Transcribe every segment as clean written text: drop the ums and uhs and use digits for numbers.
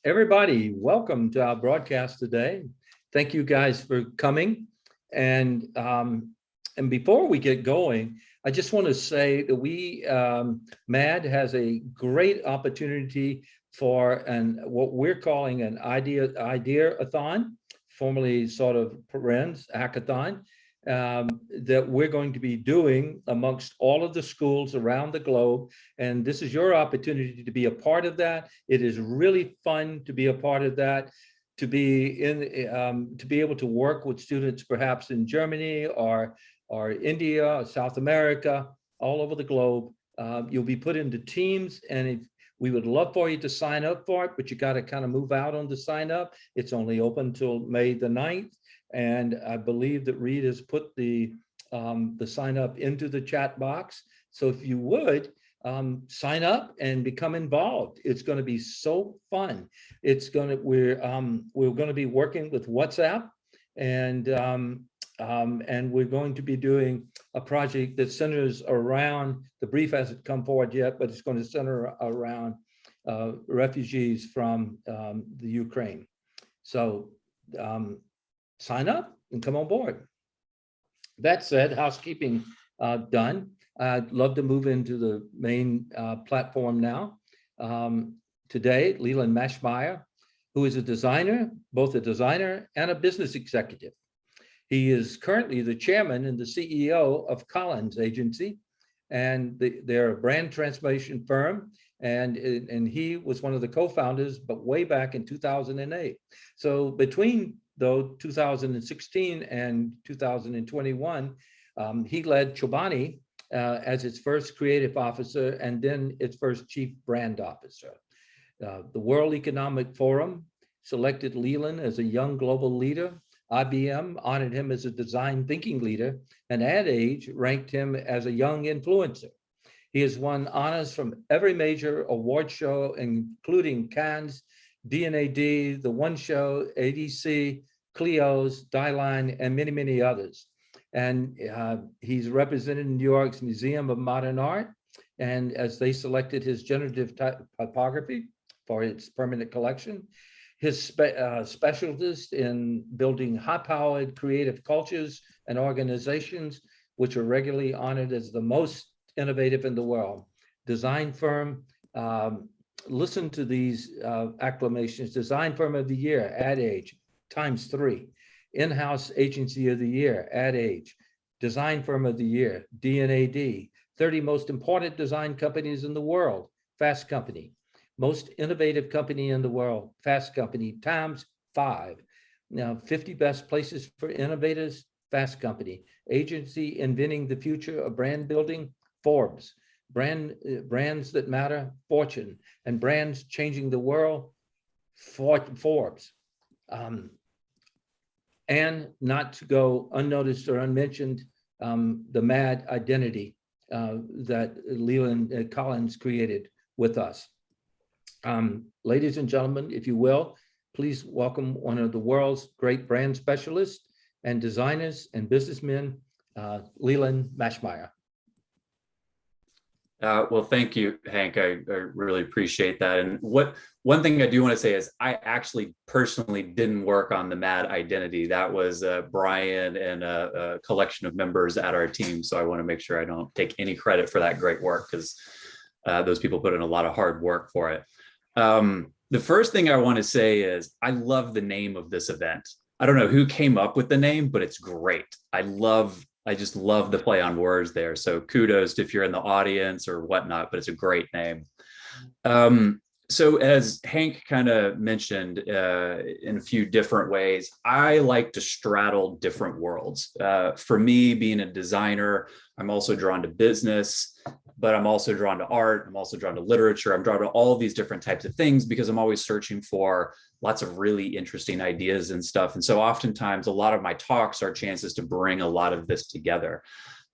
Everybody, welcome to our broadcast today. Thank you guys for coming. And before we get going, I just want to say that MAD has a great opportunity for what we're calling an Idea-athon, formerly sort of parens hackathon, that we're going to be doing amongst all of the schools around the globe. And this is your opportunity to be a part of that. It is really fun to be a part of that, to be able to work with students perhaps in Germany or India, or South America, all over the globe. You'll be put into teams, and we would love for you to sign up for it, but you got to kind of move out on the sign up. It's only open till May the 9th. And I believe that Reed has put the sign up into the chat box. So if you would sign up and become involved, it's going to be so fun. We're going to be working with WhatsApp, and we're going to be doing a project that centers around, the brief hasn't come forward yet, but it's going to center around refugees from the Ukraine. So sign up and come on board. That said, housekeeping done. I'd love to move into the main platform now. Today, Leland Maschmeyer, who is a designer, both a designer and a business executive. He is currently the chairman and the CEO of Collins Agency, and they're a brand transformation firm. And he was one of the co-founders, but way back in 2008. So between 2016 and 2021, he led Chobani as its first creative officer and then its first chief brand officer. The World Economic Forum selected Leland as a young global leader. IBM honored him as a design thinking leader, and Ad Age ranked him as a young influencer. He has won honors from every major award show, including Cannes, D&AD, The One Show, ADC, Clios, Dieline, and many, many others. And he's represented in New York's Museum of Modern Art, and as they selected his generative typography for its permanent collection. His specialist in building high-powered creative cultures and organizations, which are regularly honored as the most innovative in the world. Design firm, listen to these acclamations. Design firm of the year, Ad Age, ×3. In-house agency of the year, Ad Age. Design firm of the year, D&AD. 30 most important design companies in the world, Fast Company. Most innovative company in the world, Fast Company, ×5. Now, 50 best places for innovators, Fast Company. Agency inventing the future of brand building, Forbes. Brands that matter, Fortune. And brands changing the world, Forbes. And not to go unnoticed or unmentioned, the MAD identity that Leland Collins created with us. Ladies and gentlemen, if you will, please welcome one of the world's great brand specialists and designers and businessmen, Leland Maschmeyer. Well, thank you, Hank. I really appreciate that. And one thing I do want to say is I actually personally didn't work on the MAD identity. That was Brian and a collection of members at our team. So I want to make sure I don't take any credit for that great work, because those people put in a lot of hard work for it. The first thing I want to say is I love the name of this event. I don't know who came up with the name, but it's great. I just love the play on words there. So kudos if you're in the audience or whatnot, but it's a great name. So as Hank kind of mentioned in a few different ways, I like to straddle different worlds. For me, being a designer, I'm also drawn to business, but I'm also drawn to art. I'm also drawn to literature. I'm drawn to all of these different types of things because I'm always searching for lots of really interesting ideas and stuff. And so oftentimes a lot of my talks are chances to bring a lot of this together.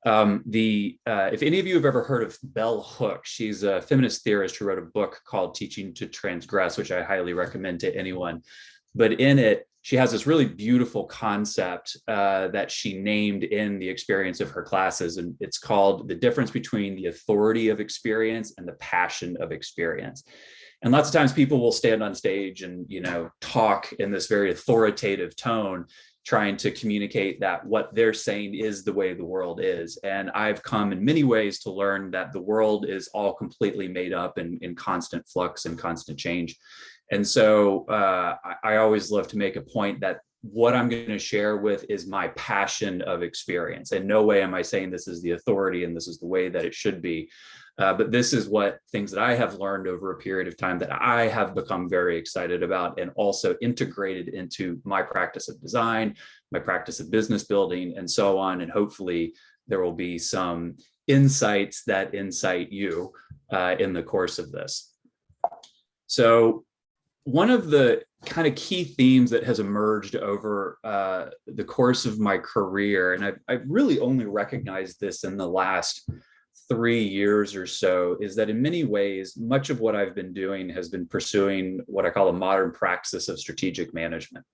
If any of you have ever heard of Bell Hooks, she's a feminist theorist who wrote a book called Teaching to Transgress, which I highly recommend to anyone. But in it, she has this really beautiful concept that she named in the experience of her classes. And it's called the difference between the authority of experience and the passion of experience. And lots of times people will stand on stage and, talk in this very authoritative tone, trying to communicate that what they're saying is the way the world is. And I've come in many ways to learn that the world is all completely made up and in constant flux and constant change. And so I always love to make a point that what I'm going to share with is my passion of experience. In no way am I saying this is the authority and this is the way that it should be. But this is what things that I have learned over a period of time that I have become very excited about, and also integrated into my practice of design, my practice of business building, and so on. And hopefully there will be some insights that incite you in the course of this. So one of the kind of key themes that has emerged over the course of my career, and I've really only recognized this in the last 3 years or so, is that in many ways, much of what I've been doing has been pursuing what I call a modern praxis of strategic management.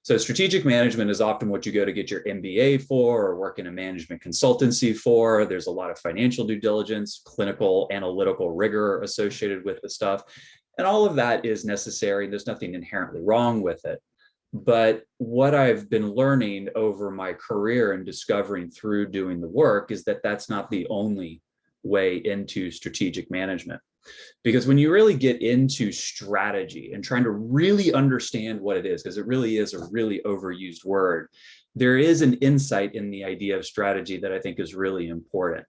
So strategic management is often what you go to get your MBA for, or work in a management consultancy for. There's a lot of financial due diligence, clinical, analytical rigor associated with the stuff. And all of that is necessary. There's nothing inherently wrong with it. But what I've been learning over my career and discovering through doing the work is that that's not the only way into strategic management. Because when you really get into strategy and trying to really understand what it is, because it really is a really overused word, there is an insight in the idea of strategy that I think is really important.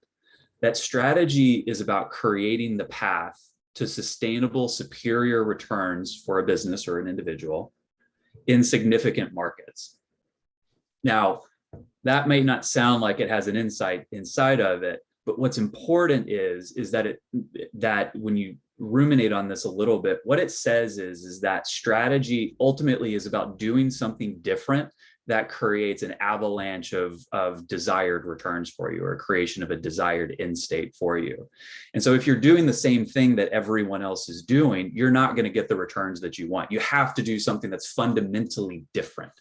That strategy is about creating the path to sustainable, superior returns for a business or an individual in significant markets. Now, that may not sound like it has an insight inside of it, but what's important is that when you ruminate on this a little bit, what it says is that strategy ultimately is about doing something different that creates an avalanche of desired returns for you, or a creation of a desired end state for you. And so if you're doing the same thing that everyone else is doing, you're not going to get the returns that you want. You have to do something that's fundamentally different.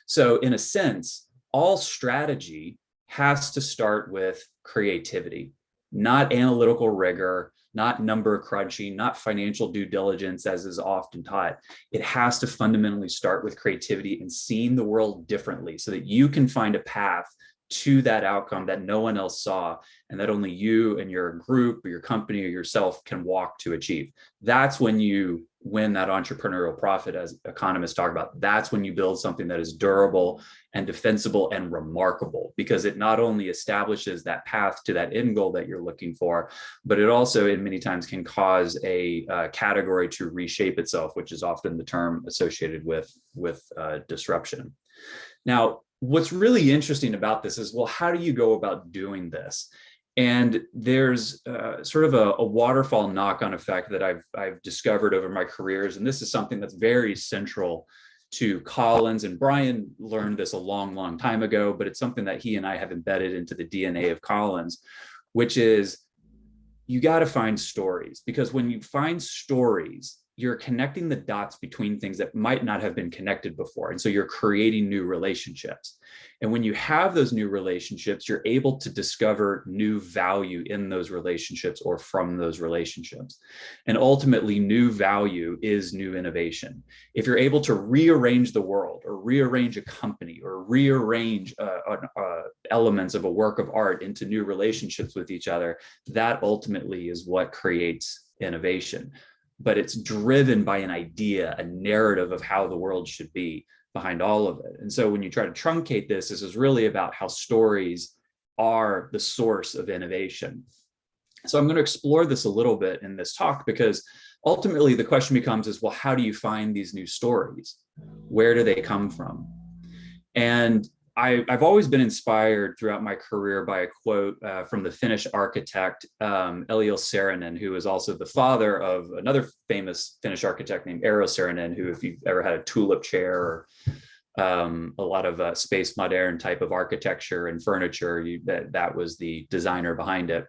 So in a sense, all strategy has to start with creativity, not analytical rigor, not number crunching, not financial due diligence, as is often taught. It has to fundamentally start with creativity and seeing the world differently, so that you can find a path to that outcome that no one else saw, and that only you and your group or your company or yourself can walk to achieve. That's when you win that entrepreneurial profit, as economists talk about. That's when you build something that is durable and defensible and remarkable, because it not only establishes that path to that end goal that you're looking for, but it also in many times can cause a category to reshape itself, which is often the term associated with disruption. Now, what's really interesting about this is, well, how do you go about doing this? And there's sort of a waterfall knock-on effect that I've discovered over my careers. And this is something that's very central to Collins. And Brian learned this a long, long time ago, but it's something that he and I have embedded into the DNA of Collins, which is you got to find stories. Because when you find stories, you're connecting the dots between things that might not have been connected before. And so you're creating new relationships. And when you have those new relationships, you're able to discover new value in those relationships or from those relationships. And ultimately, new value is new innovation. If you're able to rearrange the world, or rearrange a company, or rearrange elements of a work of art into new relationships with each other, that ultimately is what creates innovation. But it's driven by an idea, a narrative of how the world should be behind all of it. And so when you try to truncate this is really about how stories are the source of innovation. So I'm going to explore this a little bit in this talk, because ultimately the question becomes is, well, how do you find these new stories? Where do they come from? And I've always been inspired throughout my career by a quote from the Finnish architect, Elio Saarinen, who is also the father of another famous Finnish architect named Eero Saarinen, who, if you've ever had a tulip chair or a lot of space modern type of architecture and furniture, that was the designer behind it.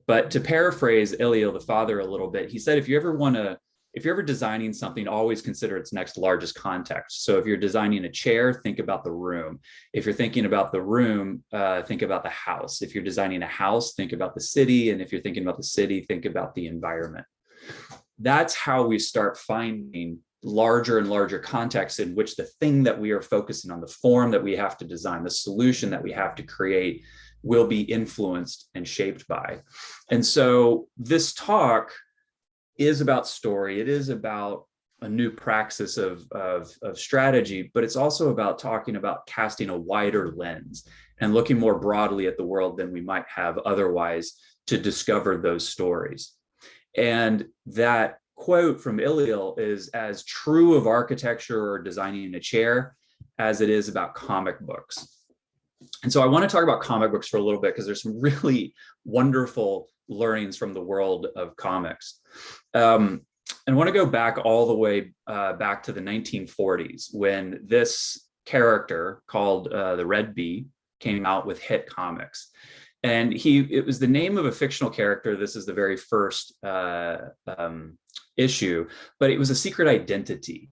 But to paraphrase Elio, the father, a little bit, he said, if you're ever designing something, always consider its next largest context. So if you're designing a chair, think about the room. If you're thinking about the room, think about the house. If you're designing a house, think about the city. And if you're thinking about the city, think about the environment. that's how we start finding larger and larger contexts in which the thing that we are focusing on, the form that we have to design, the solution that we have to create, will be influenced and shaped by. And so this talk is about story. It is about a new praxis of strategy, but it's also about talking about casting a wider lens and looking more broadly at the world than we might have otherwise to discover those stories. And that quote from Iliel is as true of architecture or designing a chair as it is about comic books. And so I want to talk about comic books for a little bit because there's some really wonderful learnings from the world of comics. And I want to go back all the way back to the 1940s when this character called the Red Bee came out with Hit Comics. And it was the name of a fictional character. This is the very first issue, but it was a secret identity.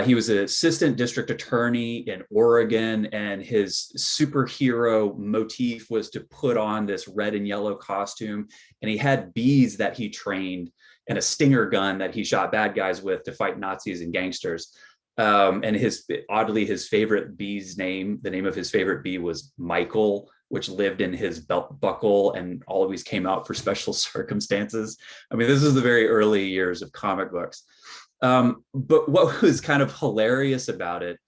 He was an assistant district attorney in Oregon, and his superhero motif was to put on this red and yellow costume. And he had bees that he trained and a stinger gun that he shot bad guys with to fight Nazis and gangsters. And oddly, his favorite bee's name, the name of his favorite bee was Michael, which lived in his belt buckle and always came out for special circumstances. I mean, this is the very early years of comic books. But what was kind of hilarious about it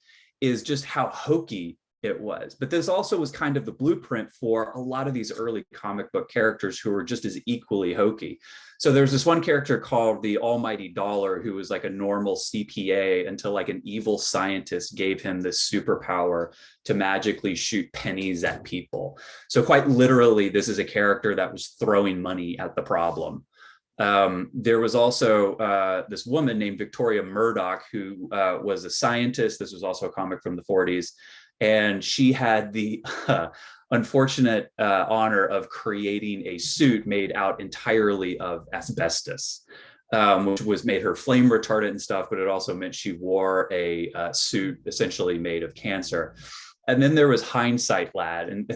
is just how hokey it was. But this also was kind of the blueprint for a lot of these early comic book characters who were just as equally hokey. So there's this one character called the Almighty Dollar, who was like a normal CPA until like an evil scientist gave him this superpower to magically shoot pennies at people. So quite literally, this is a character that was throwing money at the problem. There was also this woman named Victoria Murdoch, who was a scientist. This was also a comic from the 40s. And she had the unfortunate honor of creating a suit made out entirely of asbestos, which made her flame retardant and stuff, but it also meant she wore a suit essentially made of cancer. And then there was Hindsight Lad, and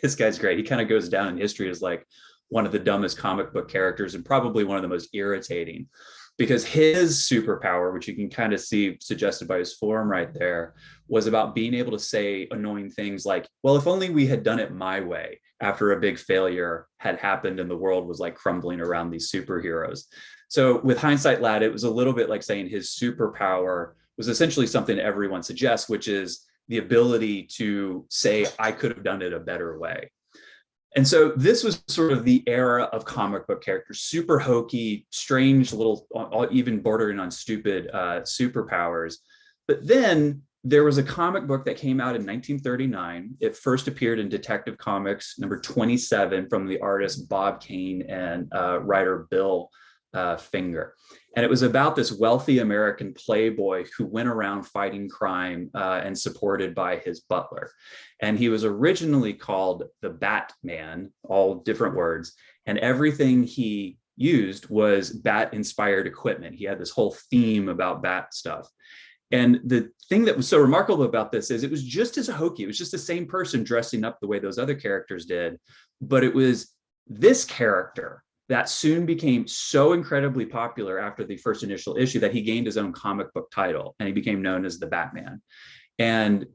this guy's great. He kind of goes down in history as like one of the dumbest comic book characters and probably one of the most irritating, because his superpower, which you can kind of see suggested by his form right there, was about being able to say annoying things like, well, if only we had done it my way after a big failure had happened and the world was like crumbling around these superheroes. So with Hindsight Lad, it was a little bit like saying his superpower was essentially something everyone suggests, which is the ability to say, I could have done it a better way. And so this was sort of the era of comic book characters, super hokey, strange, little, even bordering on stupid superpowers. But then there was a comic book that came out in 1939. It first appeared in Detective Comics number 27 from the artist Bob Kane and writer Bill Finger. And it was about this wealthy American playboy who went around fighting crime and supported by his butler. And he was originally called the Batman, all different words. And everything he used was bat-inspired equipment. He had this whole theme about bat stuff. And the thing that was so remarkable about this is it was just as hokey. It was just the same person dressing up the way those other characters did. But it was this character that soon became so incredibly popular after the first initial issue that he gained his own comic book title and he became known as the Batman. And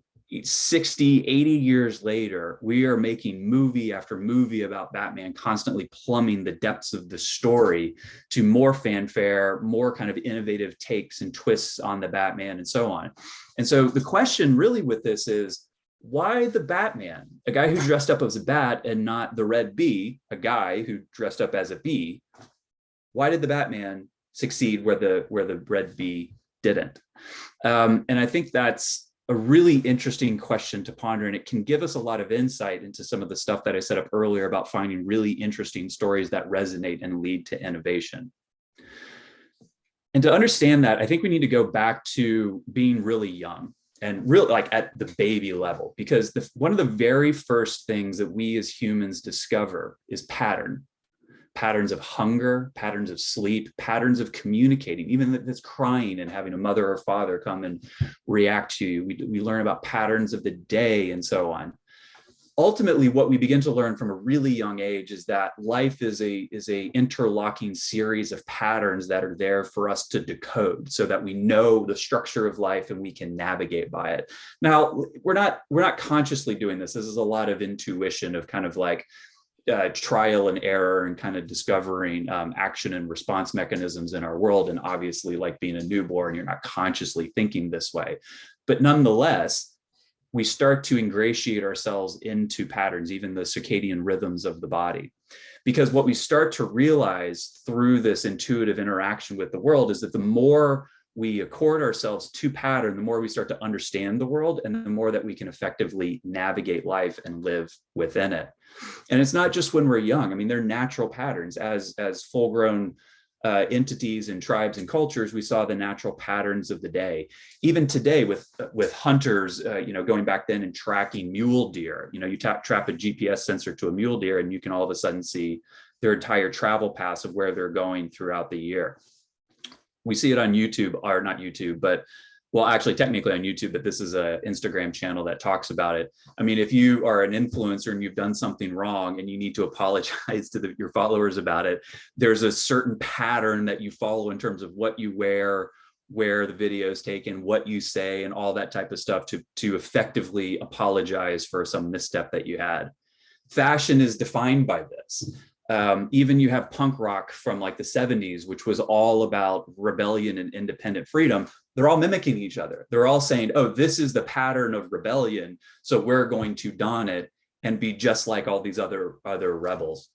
60, 80 years later, we are making movie after movie about Batman, constantly plumbing the depths of the story to more fanfare, more kind of innovative takes and twists on the Batman and so on. And so the question really with this is, why the Batman, a guy who dressed up as a bat and not the Red Bee, a guy who dressed up as a bee? Why did the Batman succeed where the Red Bee didn't? And I think that's a really interesting question to ponder, and it can give us a lot of insight into some of the stuff that I set up earlier about finding really interesting stories that resonate and lead to innovation. And to understand that, I think we need to go back to being really young and really like at the baby level, because one of the very first things that we as humans discover is patterns of hunger, patterns of sleep, patterns of communicating, even that's crying and having a mother or father come and react to you. We learn about patterns of the day and so on. ultimately, what we begin to learn from a really young age is that life is a interlocking series of patterns that are there for us to decode, so that we know the structure of life and we can navigate by it. Now, we're not consciously doing this. This is a lot of intuition of kind of like trial and error and kind of discovering action and response mechanisms in our world. And obviously, like being a newborn, you're not consciously thinking this way, but nonetheless, we start to ingratiate ourselves into patterns, even the circadian rhythms of the body. Because what we start to realize through this intuitive interaction with the world is that the more we accord ourselves to pattern, the more we start to understand the world, and the more that we can effectively navigate life and live within it. And it's not just when we're young. I mean, they're natural patterns. As full-grown entities and tribes and cultures, we saw the natural patterns of the day. Even today, with hunters, going back then and tracking mule deer, you trap a GPS sensor to a mule deer, and you can all of a sudden see their entire travel paths of where they're going throughout the year. We see it on YouTube, or not YouTube, but well, actually technically on YouTube, but this is an Instagram channel that talks about it. I mean, if you are an influencer and you've done something wrong and you need to apologize to your followers about it, there's a certain pattern that you follow in terms of what you wear, where the video is taken, what you say, and all that type of stuff to effectively apologize for some misstep that you had. Fashion is defined by this. Even you have punk rock from like the 70s, which was all about rebellion and independent freedom. They're all mimicking each other. They're all saying, oh, this is the pattern of rebellion, so we're going to don it and be just like all these other rebels.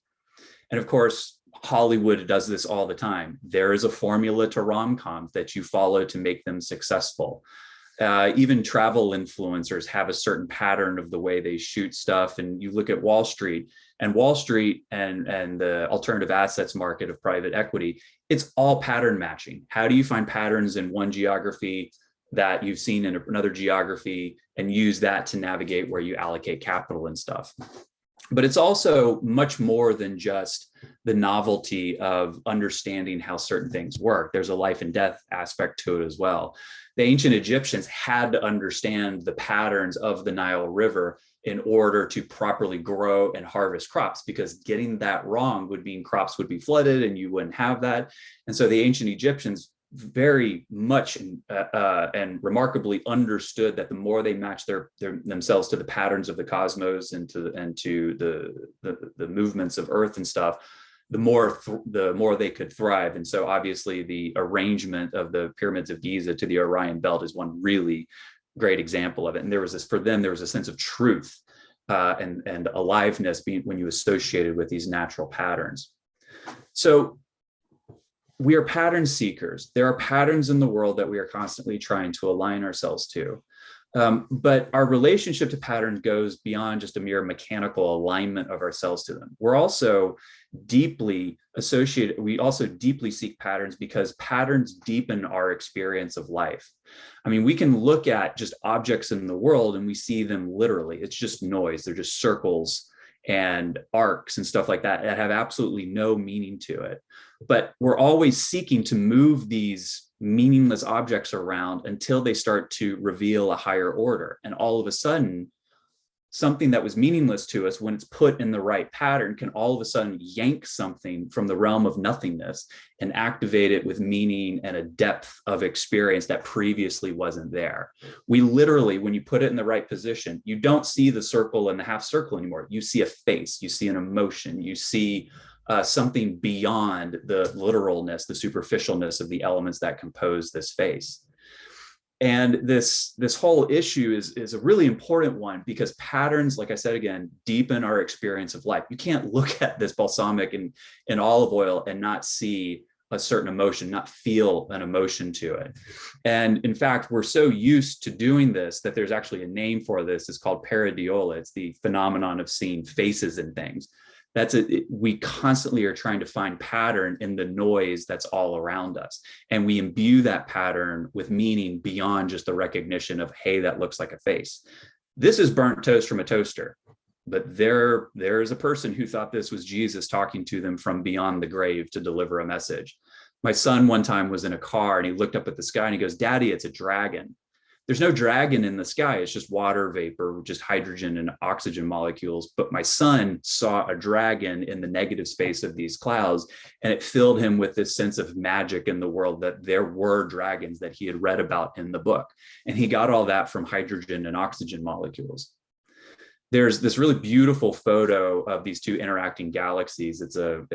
And of course, Hollywood does this all the time. There is a formula to rom-coms that you follow to make them successful. Even travel influencers have a certain pattern of the way they shoot stuff. And you look at Wall Street and the alternative assets market of private equity, it's all pattern matching. How do you find patterns in one geography that you've seen in another geography and use that to navigate where you allocate capital and stuff? But it's also much more than just the novelty of understanding how certain things work. There's a life and death aspect to it as well. The ancient Egyptians had to understand the patterns of the Nile River in order to properly grow and harvest crops, because getting that wrong would mean crops would be flooded and you wouldn't have that. And so the ancient Egyptians very much and remarkably understood that the more they matched themselves to the patterns of the cosmos and to the movements of Earth and stuff, the more they could thrive. And so obviously the arrangement of the pyramids of Giza to the Orion Belt is one really great example of it. And there was a sense of truth and aliveness when you associated with these natural patterns. So we are pattern seekers. There are patterns in the world that we are constantly trying to align ourselves to. But our relationship to patterns goes beyond just a mere mechanical alignment of ourselves to them. We're also deeply associated. We also deeply seek patterns because patterns deepen our experience of life. I mean, we can look at just objects in the world and we see them literally. It's just noise. They're just circles and arcs and stuff like that have absolutely no meaning to it. But we're always seeking to move these meaningless objects around until they start to reveal a higher order. And all of a sudden, something that was meaningless to us, when it's put in the right pattern, can all of a sudden yank something from the realm of nothingness and activate it with meaning and a depth of experience that previously wasn't there. We literally, when you put it in the right position, you don't see the circle and the half circle anymore. You see a face, you see an emotion, you see something beyond the literalness, the superficialness of the elements that compose this face. And this whole issue is a really important one, because patterns, like I said again, deepen our experience of life. You can't look at this balsamic in olive oil and not see a certain emotion, not feel an emotion to it. And in fact, we're so used to doing this that there's actually a name for this. It's called pareidolia. It's the phenomenon of seeing faces and things. We constantly are trying to find pattern in the noise that's all around us. And we imbue that pattern with meaning beyond just the recognition of, hey, that looks like a face. This is burnt toast from a toaster. But there is a person who thought this was Jesus talking to them from beyond the grave to deliver a message. My son one time was in a car and he looked up at the sky and he goes, "Daddy, it's a dragon." there's no dragon in the sky. It's just water vapor, just hydrogen and oxygen molecules. But my son saw a dragon in the negative space of these clouds, and it filled him with this sense of magic in the world, that there were dragons that he had read about in the book. And he got all that from hydrogen and oxygen molecules. There's this really beautiful photo of these two interacting galaxies. It's an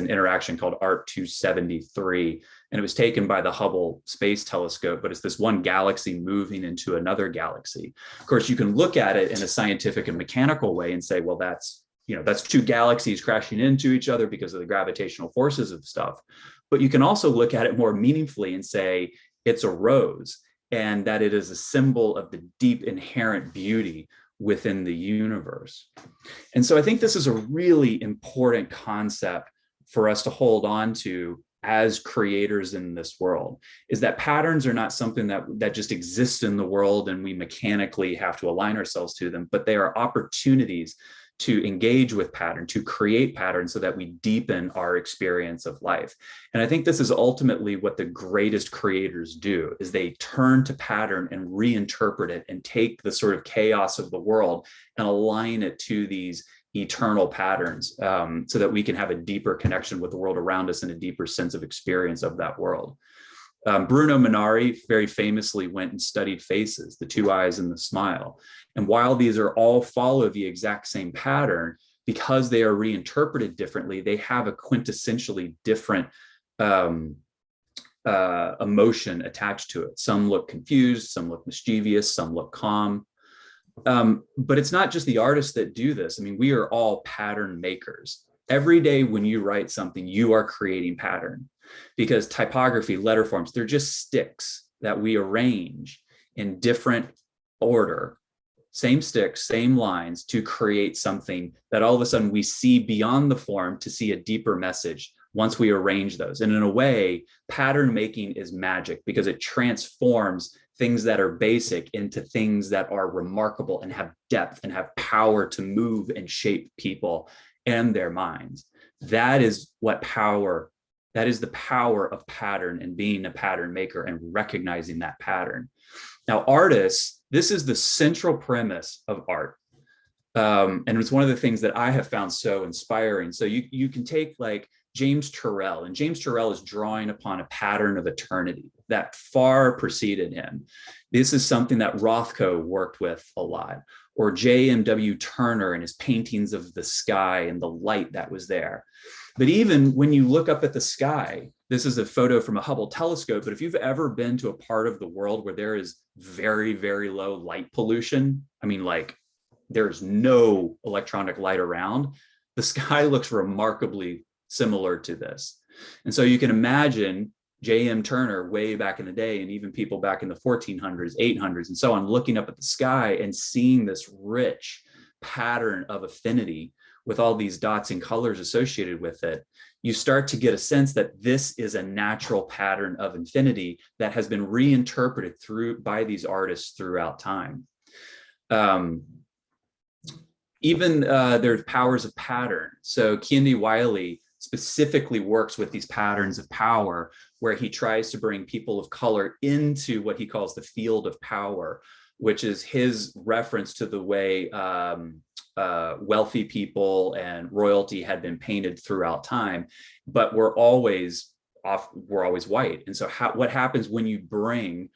interaction called ART 273, and it was taken by the Hubble Space Telescope, but it's this one galaxy moving into another galaxy. Of course, you can look at it in a scientific and mechanical way and say, well, that's two galaxies crashing into each other because of the gravitational forces of stuff. But you can also look at it more meaningfully and say it's a rose, and that it is a symbol of the deep inherent beauty within the universe. And so I think this is a really important concept for us to hold on to as creators in this world, is that patterns are not something that just exist in the world and we mechanically have to align ourselves to them, but they are opportunities to engage with pattern, to create patterns so that we deepen our experience of life. And I think this is ultimately what the greatest creators do, is they turn to pattern and reinterpret it and take the sort of chaos of the world and align it to these eternal patterns, so that we can have a deeper connection with the world around us and a deeper sense of experience of that world. Bruno Munari very famously went and studied faces, the two eyes and the smile. And while these are all follow the exact same pattern, because they are reinterpreted differently, they have a quintessentially different emotion attached to it. Some look confused, some look mischievous, some look calm. But it's not just the artists that do this. I mean, we are all pattern makers. Every day when you write something, you are creating pattern, because typography, letter forms, they're just sticks that we arrange in different order, same sticks, same lines, to create something that all of a sudden we see beyond the form to see a deeper message once we arrange those. And in a way, pattern making is magic, because it transforms things that are basic into things that are remarkable and have depth and have power to move and shape people and their minds. That is the power of pattern, and being a pattern maker and recognizing that pattern. Now, artists, this is the central premise of art. And it's one of the things that I have found so inspiring. So you can take like James Turrell, and James Turrell is drawing upon a pattern of eternity that far preceded him. This is something that Rothko worked with a lot, or J.M.W. Turner and his paintings of the sky and the light that was there. But even when you look up at the sky, this is a photo from a Hubble telescope, but if you've ever been to a part of the world where there is very, very low light pollution, I mean, like there's no electronic light around, the sky looks remarkably similar to this. And so you can imagine J.M. Turner way back in the day, and even people back in the 1400s, 800s, and so on, looking up at the sky and seeing this rich pattern of affinity with all these dots and colors associated with it. You start to get a sense that this is a natural pattern of infinity that has been reinterpreted by these artists throughout time. There's powers of pattern. So Kehinde Wiley specifically works with these patterns of power, where he tries to bring people of color into what he calls the field of power, which is his reference to the way wealthy people and royalty had been painted throughout time, but we're always white. And so what happens when you bring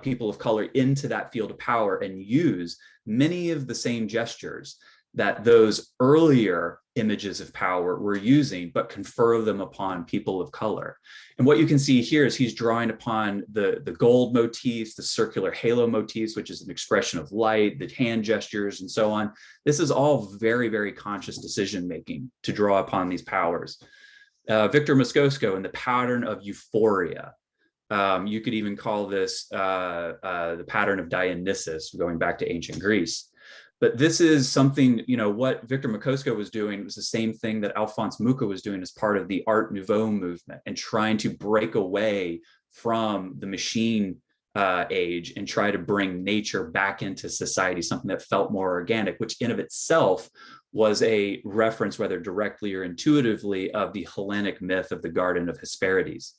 people of color into that field of power and use many of the same gestures that those earlier images of power were using, but confer them upon people of color? And what you can see here is he's drawing upon the gold motifs, the circular halo motifs, which is an expression of light, the hand gestures, and so on. This is all very, very conscious decision-making to draw upon these powers. Victor Moscoso and the pattern of euphoria. You could even call this the pattern of Dionysus, going back to ancient Greece. But this is something, what Victor Moscoso was doing was the same thing that Alphonse Mucha was doing as part of the Art Nouveau movement, and trying to break away from the machine age and try to bring nature back into society, something that felt more organic, which in of itself was a reference, whether directly or intuitively, of the Hellenic myth of the Garden of Hesperides,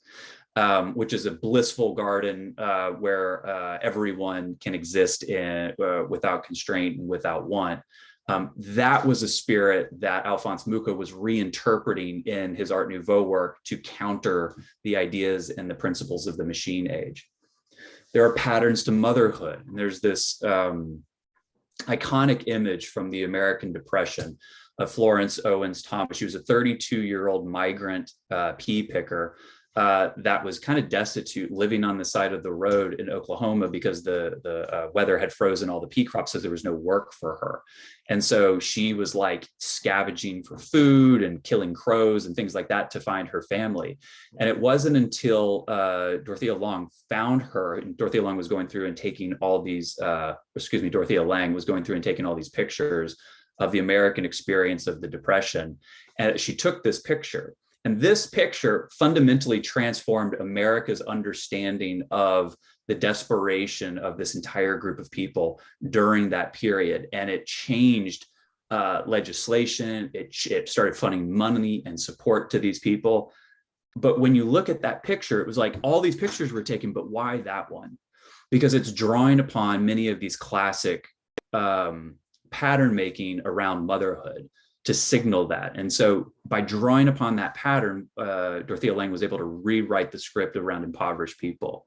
which is a blissful garden where everyone can exist without constraint and without want. That was a spirit that Alphonse Mucha was reinterpreting in his Art Nouveau work to counter the ideas and the principles of the machine age. There are patterns to motherhood, and there's this iconic image from the American Depression of Florence Owens Thomas. She was a 32-year-old migrant pea picker that was kind of destitute, living on the side of the road in Oklahoma because the weather had frozen all the pea crops, so there was no work for her. And so she was like scavenging for food and killing crows and things like that to find her family. And it wasn't until Dorothea Long found her, and Dorothea Lang was going through and taking all these, Dorothea Lang was going through and taking all these pictures of the American experience of the Depression. And she took this picture. And this picture fundamentally transformed America's understanding of the desperation of this entire group of people during that period. And it changed legislation. It started funding money and support to these people. But when you look at that picture, it was like all these pictures were taken, but why that one? Because it's drawing upon many of these classic pattern making around motherhood to signal that. And so by drawing upon that pattern, Dorothea Lang was able to rewrite the script around impoverished people.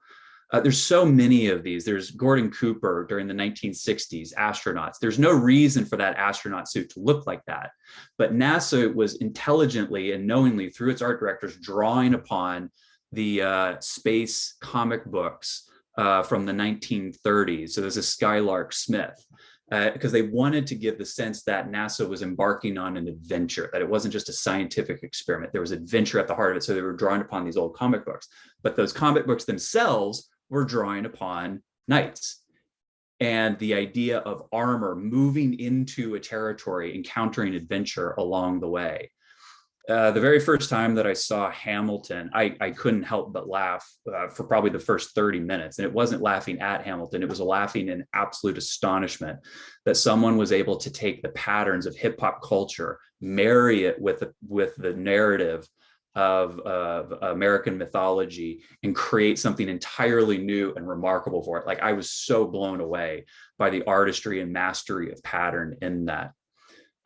There's so many of these. There's Gordon Cooper during the 1960s, astronauts. There's no reason for that astronaut suit to look like that. But NASA was intelligently and knowingly, through its art directors, drawing upon the space comic books from the 1930s. So there's a Skylark Smith. Because they wanted to give the sense that NASA was embarking on an adventure, that it wasn't just a scientific experiment. There was adventure at the heart of it. So they were drawing upon these old comic books. But those comic books themselves were drawing upon knights and the idea of armor moving into a territory, encountering adventure along the way. The very first time that I saw Hamilton, I couldn't help but laugh for probably the first 30 minutes. And it wasn't laughing at Hamilton. It was laughing in absolute astonishment that someone was able to take the patterns of hip hop culture, marry it with the narrative of American mythology, and create something entirely new and remarkable for it. Like, I was so blown away by the artistry and mastery of pattern in that.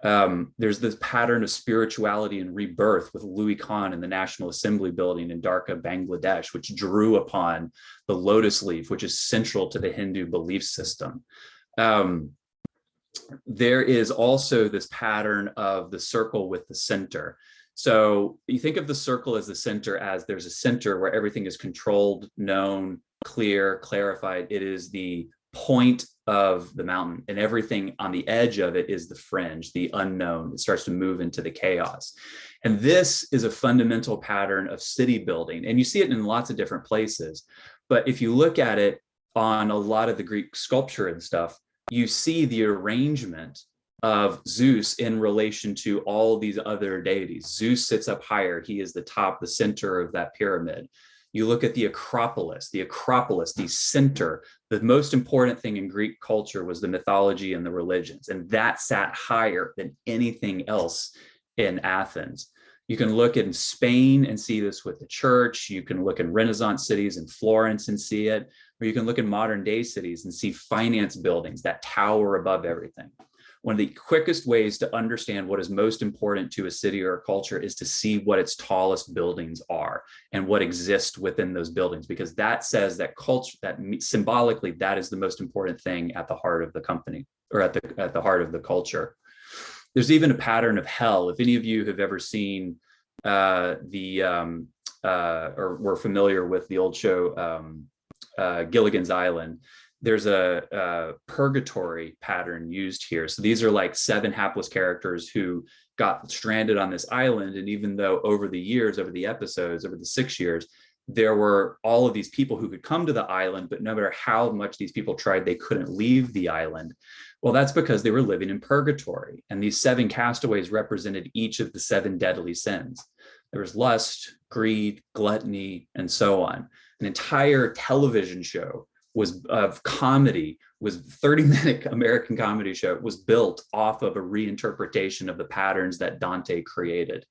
There's this pattern of spirituality and rebirth with Louis Khan in the National Assembly building in Dhaka, Bangladesh, which drew upon the lotus leaf, which is central to the Hindu belief system. There is also this pattern of the circle with the center. So you think of the circle as the center, as there's a center where everything is controlled, known, clear, clarified. It is the point of the mountain, and everything on the edge of it is the fringe, the unknown. It starts to move into the chaos. And this is a fundamental pattern of city building. And you see it in lots of different places. But if you look at it on a lot of the Greek sculpture and stuff, you see the arrangement of Zeus in relation to all these other deities. Zeus sits up higher. He is the top, the center of that pyramid. You look at the Acropolis, the center. The most important thing in Greek culture was the mythology and the religions, and that sat higher than anything else in Athens. You can look in Spain and see this with the church. You can look in Renaissance cities in Florence and see it, or you can look in modern day cities and see finance buildings that tower above everything. One of the quickest ways to understand what is most important to a city or a culture is to see what its tallest buildings are and what exists within those buildings, because that says that culture, that symbolically, that is the most important thing at the heart of the company, or at the heart of the culture. There's even a pattern of hell. If any of you have ever seen or were familiar with the old show Gilligan's Island, there's a purgatory pattern used here. So these are like 7 hapless characters who got stranded on this island. And even though over the years, over the episodes, over the 6 years, there were all of these people who could come to the island, but no matter how much these people tried, they couldn't leave the island. Well, that's because they were living in purgatory. And these 7 castaways represented each of the 7 deadly sins. There was lust, greed, gluttony, and so on. An entire television show was of comedy, was 30-minute American comedy show, was built off of a reinterpretation of the patterns that Dante created.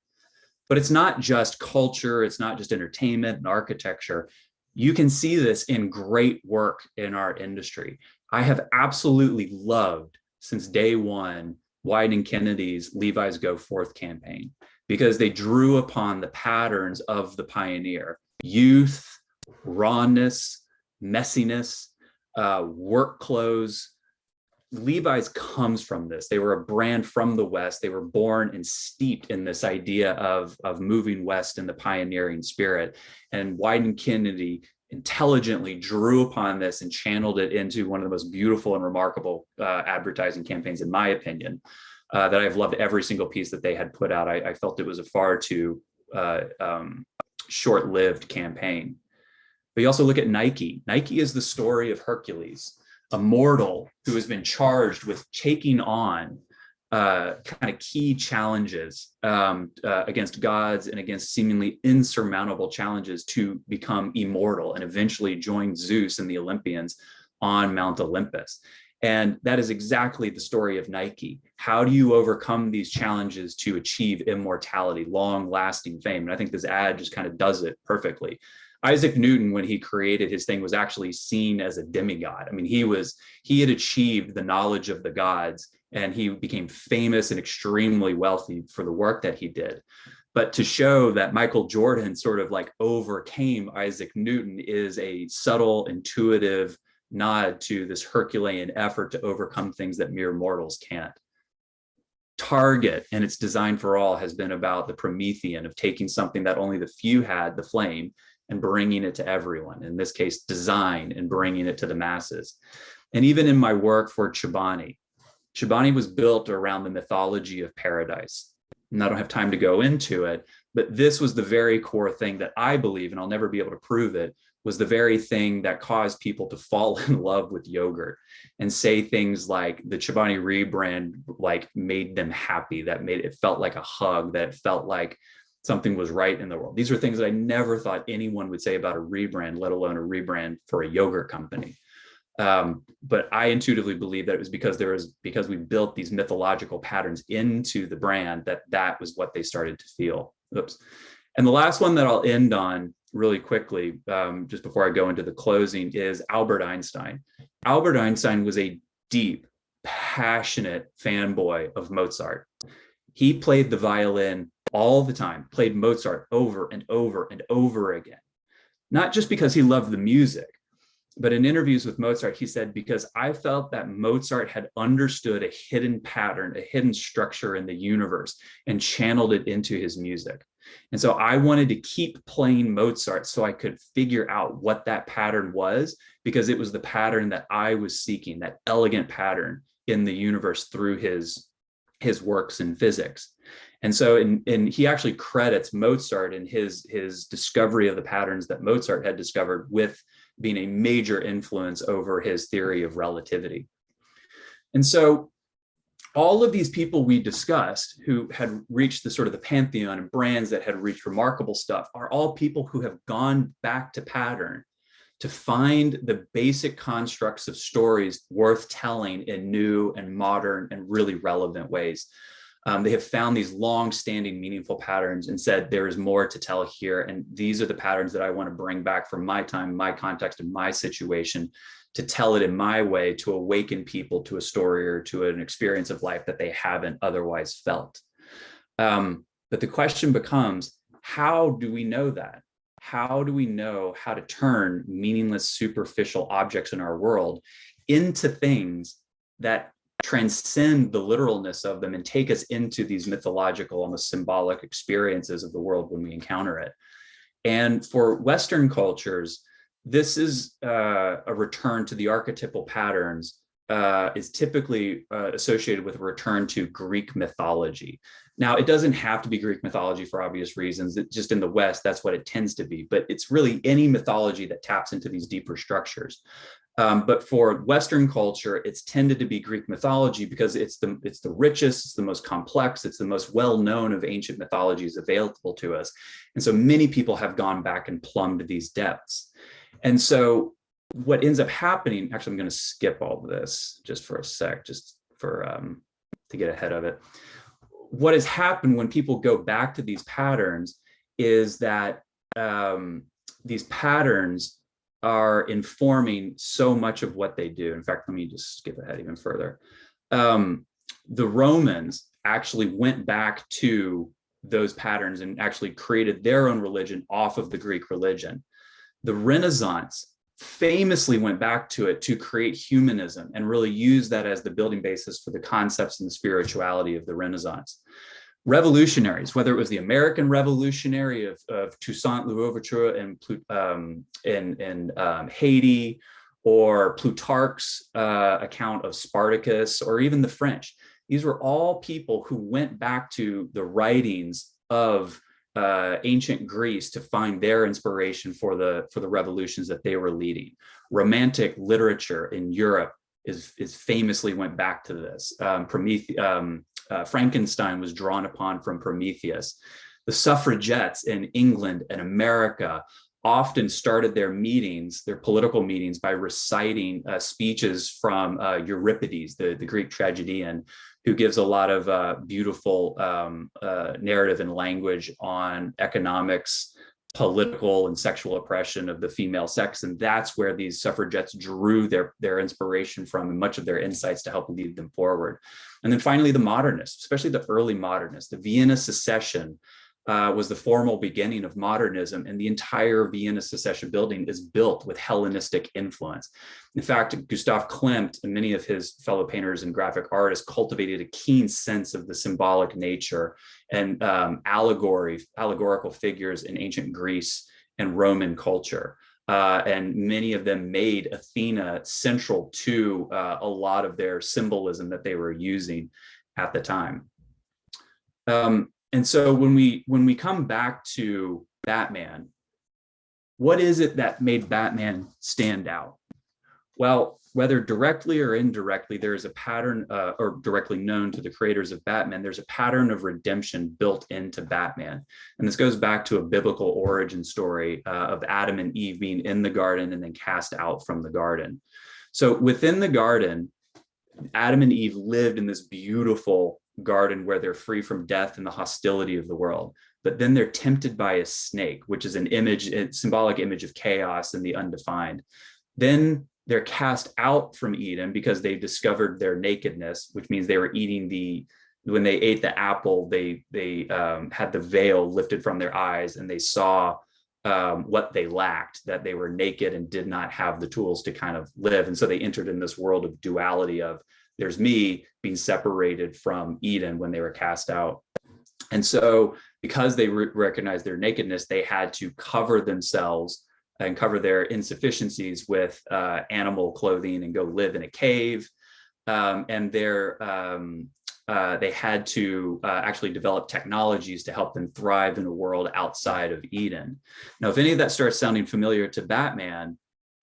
But it's not just culture, it's not just entertainment and architecture. You can see this in great work in our industry. I have absolutely loved, since day one, Wieden Kennedy's Levi's Go Forth campaign, because they drew upon the patterns of the pioneer: youth, rawness, messiness, work clothes. Levi's comes from this. They were a brand from the West. They were born and steeped in this idea of moving West in the pioneering spirit. And Wieden Kennedy intelligently drew upon this and channeled it into one of the most beautiful and remarkable advertising campaigns, in my opinion, that I've loved every single piece that they had put out. I felt it was a far too short-lived campaign. But you also look at Nike. Nike is the story of Hercules, a mortal who has been charged with taking on kind of key challenges against gods and against seemingly insurmountable challenges to become immortal and eventually join Zeus and the Olympians on Mount Olympus. And that is exactly the story of Nike. How do you overcome these challenges to achieve immortality, long-lasting fame? And I think this ad just kind of does it perfectly. Isaac Newton, when he created his thing, was actually seen as a demigod. I mean, he had achieved the knowledge of the gods, and he became famous and extremely wealthy for the work that he did. But to show that Michael Jordan sort of like overcame Isaac Newton is a subtle, intuitive nod to this Herculean effort to overcome things that mere mortals can't. Target and its design for all has been about the Promethean of taking something that only the few had, the flame, and bringing it to everyone. In this case, design, and bringing it to the masses. And even in my work for Chobani, Chobani was built around the mythology of paradise. And I don't have time to go into it, but this was the very core thing that I believe, and I'll never be able to prove it, was the very thing that caused people to fall in love with yogurt and say things like the Chobani rebrand like made them happy, that made it felt like a hug, that it felt like something was right in the world. These are things that I never thought anyone would say about a rebrand, let alone a rebrand for a yogurt company. But I intuitively believe that it was because we built these mythological patterns into the brand that was what they started to feel. Oops. And the last one that I'll end on really quickly, just before I go into the closing, is Albert Einstein. Albert Einstein was a deep, passionate fanboy of Mozart. He played the violin all the time, played Mozart over and over and over again. Not just because he loved the music, but in interviews with Mozart, he said, because I felt that Mozart had understood a hidden pattern, a hidden structure in the universe, and channeled it into his music. And so I wanted to keep playing Mozart so I could figure out what that pattern was, because it was the pattern that I was seeking, that elegant pattern in the universe through his works in physics. And so and he actually credits Mozart and his discovery of the patterns that Mozart had discovered with being a major influence over his theory of relativity. And so all of these people we discussed who had reached the sort of the pantheon and brands that had reached remarkable stuff are all people who have gone back to pattern to find the basic constructs of stories worth telling in new and modern and really relevant ways. They have found these long-standing, meaningful patterns and said, there is more to tell here. And these are the patterns that I want to bring back from my time, my context, and my situation, to tell it in my way, to awaken people to a story or to an experience of life that they haven't otherwise felt. But the question becomes, how do we know that? How do we know how to turn meaningless, superficial objects in our world into things that transcend the literalness of them and take us into these mythological, almost symbolic experiences of the world when we encounter it? And for Western cultures, this is a return to the archetypal patterns, is typically associated with a return to Greek mythology. Now, it doesn't have to be Greek mythology for obvious reasons. It's just in the West, that's what it tends to be. But it's really any mythology that taps into these deeper structures. But for Western culture, it's tended to be Greek mythology because it's the richest, it's the most complex, it's the most well-known of ancient mythologies available to us. And so many people have gone back and plumbed these depths. And so what ends up happening, actually, I'm going to skip all of this just for a sec, just for to get ahead of it. What has happened when people go back to these patterns is that these patterns are informing so much of what they do. In fact, let me just skip ahead even further. The Romans actually went back to those patterns and actually created their own religion off of the Greek religion. The Renaissance famously went back to it to create humanism and really use that as the building basis for the concepts and the spirituality of the Renaissance. Revolutionaries, whether it was the American Revolutionary of Toussaint Louverture in Haiti, or Plutarch's account of Spartacus, or even the French, these were all people who went back to the writings of ancient Greece to find their inspiration for the revolutions that they were leading. Romantic literature in Europe is famously went back to this. Frankenstein was drawn upon from Prometheus. The suffragettes in England and America often started their meetings, their political meetings, by reciting speeches from Euripides, the Greek tragedian, who gives a lot of beautiful narrative and language on economics, political and sexual oppression of the female sex. And that's where these suffragettes drew their inspiration from and much of their insights to help lead them forward. And then finally, the modernists, especially the early modernists. The Vienna Secession was the formal beginning of modernism, and the entire Vienna Secession building is built with Hellenistic influence. In fact, Gustav Klimt and many of his fellow painters and graphic artists cultivated a keen sense of the symbolic nature and allegorical figures in ancient Greece and Roman culture. And many of them made Athena central to a lot of their symbolism that they were using at the time. And so when we come back to Batman, what is it that made Batman stand out? Well, whether directly or indirectly, there is a pattern, or directly known to the creators of Batman, there's a pattern of redemption built into Batman. And this goes back to a biblical origin story of Adam and Eve being in the garden and then cast out from the garden. So within the garden, Adam and Eve lived in this beautiful garden where they're free from death and the hostility of the world. But then they're tempted by a snake, which is a symbolic image of chaos and the undefined. Then they're cast out from Eden because they discovered their nakedness, which means they were eating when they ate the apple, they had the veil lifted from their eyes, and they saw what they lacked, that they were naked and did not have the tools to kind of live. And so they entered in this world of duality of there's me being separated from Eden when they were cast out. And so because they recognized their nakedness, they had to cover themselves and cover their insufficiencies with animal clothing and go live in a cave. And they had to actually develop technologies to help them thrive in a world outside of Eden. Now, if any of that starts sounding familiar to Batman,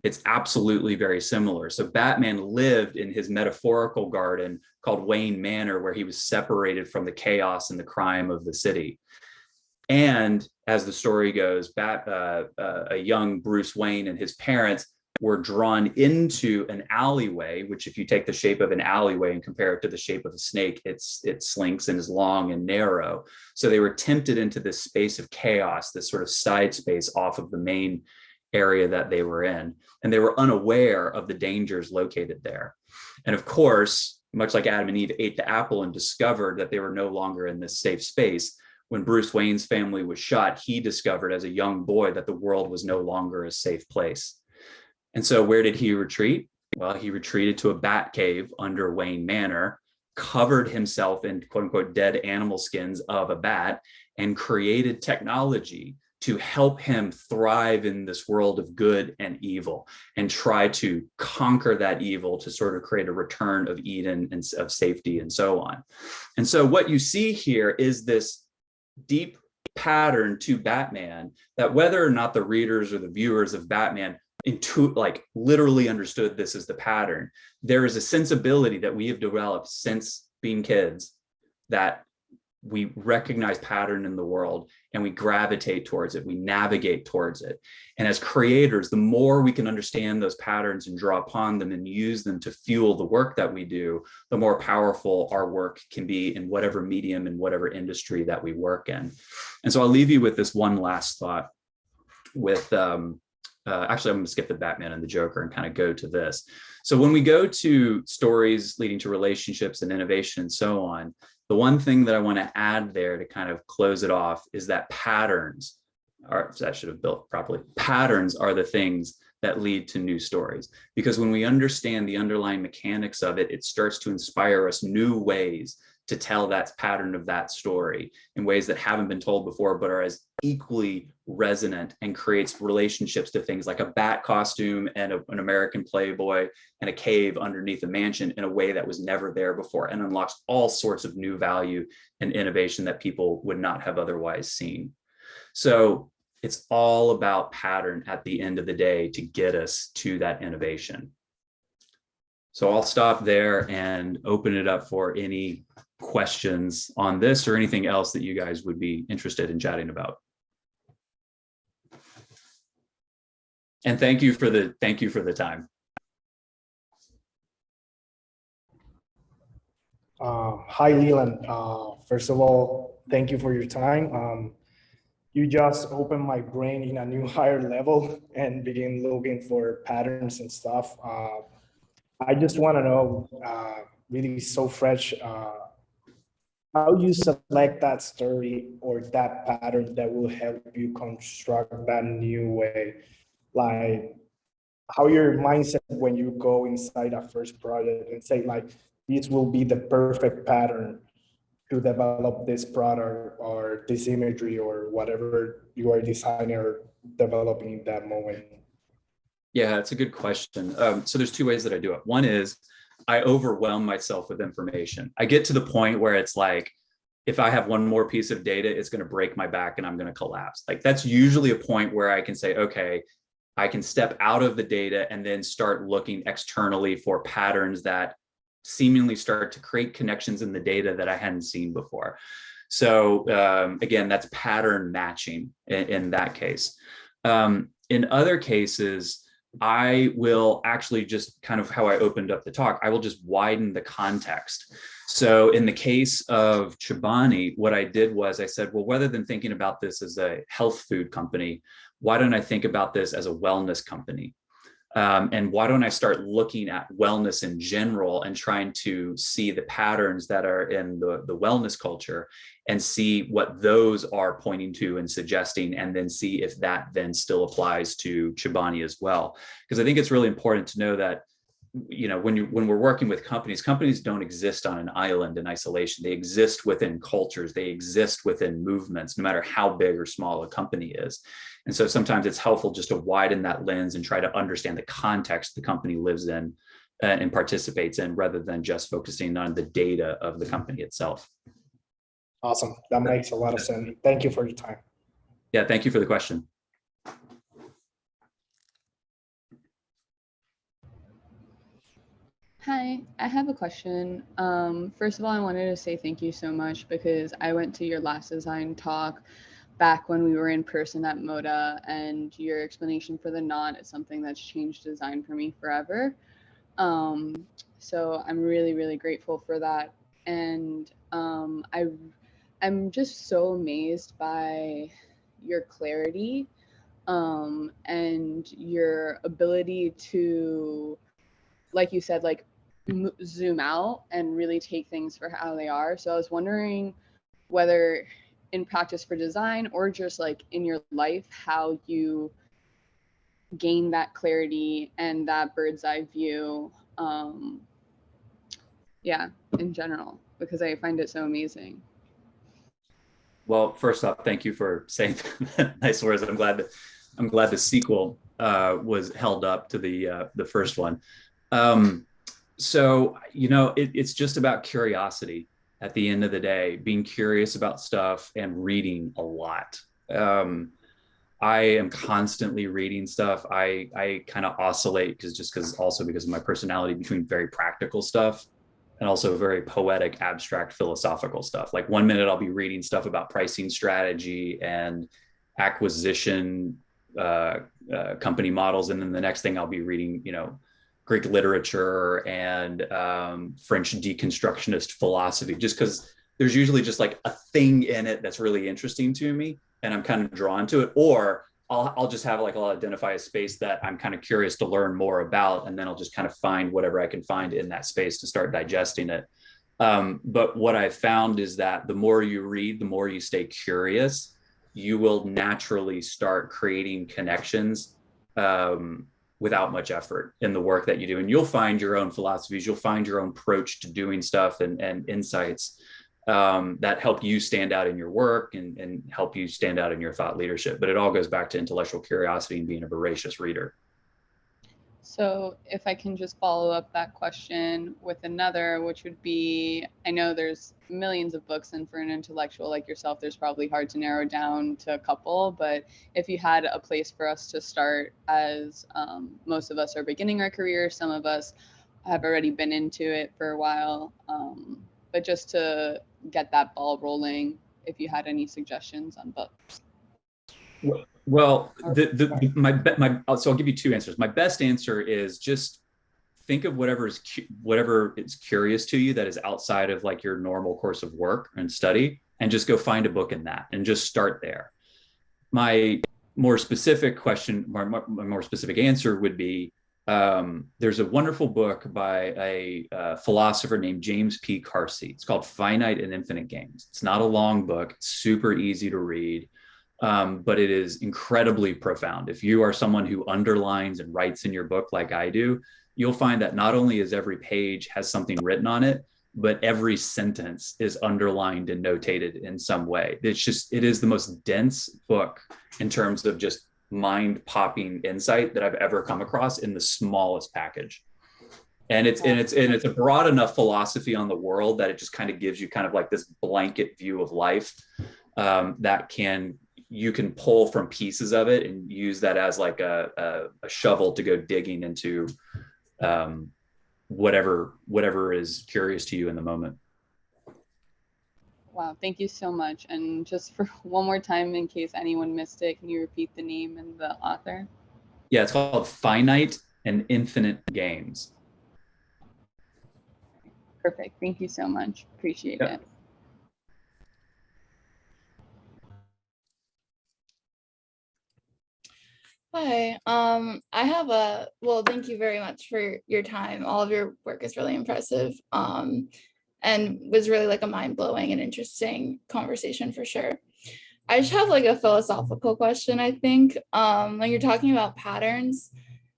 it's absolutely very similar. So Batman lived in his metaphorical garden called Wayne Manor, where he was separated from the chaos and the crime of the city. And as the story goes, a young Bruce Wayne and his parents were drawn into an alleyway, which if you take the shape of an alleyway and compare it to the shape of a snake, it slinks and is long and narrow. So they were tempted into this space of chaos, this sort of side space off of the main area that they were in. And they were unaware of the dangers located there. And of course, much like Adam and Eve ate the apple and discovered that they were no longer in this safe space, when Bruce Wayne's family was shot, he discovered as a young boy that the world was no longer a safe place. And so where did he retreat? Well, he retreated to a bat cave under Wayne Manor, covered himself in quote unquote dead animal skins of a bat, and created technology to help him thrive in this world of good and evil and try to conquer that evil to sort of create a return of Eden and of safety and so on. And so what you see here is this deep pattern to Batman that whether or not the readers or the viewers of Batman literally understood this as the pattern, there is a sensibility that we have developed since being kids that we recognize pattern in the world and we gravitate towards it, we navigate towards it. And as creators, the more we can understand those patterns and draw upon them and use them to fuel the work that we do, the more powerful our work can be in whatever medium and whatever industry that we work in. And so I'll leave you with this one last thought with, actually, I'm going to skip the Batman and the Joker and kind of go to this. So when we go to stories leading to relationships and innovation and so on, the one thing that I want to add there to kind of close it off is that patterns are, I should have built properly, patterns are the things that lead to new stories. Because when we understand the underlying mechanics of it, it starts to inspire us new ways to tell that pattern of that story in ways that haven't been told before, but are as equally resonant, and creates relationships to things like a bat costume and an American Playboy and a cave underneath a mansion in a way that was never there before, and unlocks all sorts of new value and innovation that people would not have otherwise seen. So it's all about pattern at the end of the day to get us to that innovation. So I'll stop there and open it up for any questions on this or anything else that you guys would be interested in chatting about. And thank you for the time. Hi, Leland. First of all, thank you for your time. You just opened my brain in a new higher level and begin looking for patterns and stuff. I just want to know, really so fresh, how you select that story or that pattern that will help you construct that new way, like how your mindset when you go inside a first project and say like, this will be the perfect pattern to develop this product or this imagery or whatever you are designing or developing in that moment. Yeah, it's a good question. So there's two ways that I do it. One is I overwhelm myself with information. I get to the point where it's like, if I have one more piece of data, it's going to break my back and I'm going to collapse. Like that's usually a point where I can say, okay, I can step out of the data and then start looking externally for patterns that seemingly start to create connections in the data that I hadn't seen before. So again, that's pattern matching in that case. In other cases, I will actually just kind of how I opened up the talk, I will just widen the context. So in the case of Chobani, what I did was I said, well, rather than thinking about this as a health food company, why don't I think about this as a wellness company? And why don't I start looking at wellness in general and trying to see the patterns that are in the wellness culture and see what those are pointing to and suggesting, and then see if that then still applies to Chobani as well. Because I think it's really important to know that, you know, when we're working with companies don't exist on an island in isolation. They exist within cultures, they exist within movements, no matter how big or small a company is. And so sometimes it's helpful just to widen that lens and try to understand the context the company lives in and participates in, rather than just focusing on the data of the company itself. Awesome. That makes a lot of sense. Thank you for your time. Yeah, thank you for the question. Hi, I have a question. First of all, I wanted to say thank you so much because I went to your last design talk back when we were in person at Moda, and your explanation for the knot is something that's changed design for me forever. So I'm really, really grateful for that. And I'm just so amazed by your clarity and your ability to, like you said, like zoom out and really take things for how they are. So I was wondering whether in practice for design or just like in your life, how you gain that clarity and that bird's eye view, yeah, in general, because I find it so amazing. Well, first off, thank you for saying nice words. I'm glad the sequel was held up to the first one. So, you know, it's just about curiosity at the end of the day, being curious about stuff and reading a lot. I am constantly reading stuff. I kind of oscillate because of my personality between very practical stuff and also very poetic, abstract, philosophical stuff. Like one minute I'll be reading stuff about pricing strategy and acquisition company models, and then the next thing I'll be reading, Greek literature and French deconstructionist philosophy, just because there's usually just like a thing in it that's really interesting to me and I'm kind of drawn to it. Or I'll just have I'll identify a space that I'm kind of curious to learn more about, and then I'll just kind of find whatever I can find in that space to start digesting it. But what I found is that the more you read, the more you stay curious, you will naturally start creating connections without much effort in the work that you do. And you'll find your own philosophies, you'll find your own approach to doing stuff and insights that help you stand out in your work and help you stand out in your thought leadership. But it all goes back to intellectual curiosity and being a voracious reader. So if I can just follow up that question with another, which would be, I know there's millions of books, and for an intellectual like yourself, there's probably hard to narrow down to a couple, but if you had a place for us to start, as most of us are beginning our career, some of us have already been into it for a while, but just to get that ball rolling, if you had any suggestions on books. Well, so I'll give you two answers. My best answer is just think of whatever is curious to you that is outside of your normal course of work and study, and just go find a book in that and just start there. My more specific question, my more specific answer would be, there's a wonderful book by a philosopher named James P. Carsey. It's called Finite and Infinite Games. It's not a long book. It's super easy to read. But it is incredibly profound. If you are someone who underlines and writes in your book like I do, you'll find that not only is every page has something written on it, but every sentence is underlined and notated in some way. It is the most dense book in terms of just mind-popping insight that I've ever come across in the smallest package. And it's a broad enough philosophy on the world that it just kind of gives you kind of this blanket view of life that you can pull from pieces of it and use that as a shovel to go digging into whatever is curious to you in the moment. Wow, thank you so much. And just for one more time, in case anyone missed it, can you repeat the name and the author? Yeah, it's called Finite and Infinite Games. Perfect. Thank you so much. Appreciate it. Hi, thank you very much for your time. All of your work is really impressive, and was really a mind-blowing and interesting conversation for sure. I just have a philosophical question, I think. When you're talking about patterns,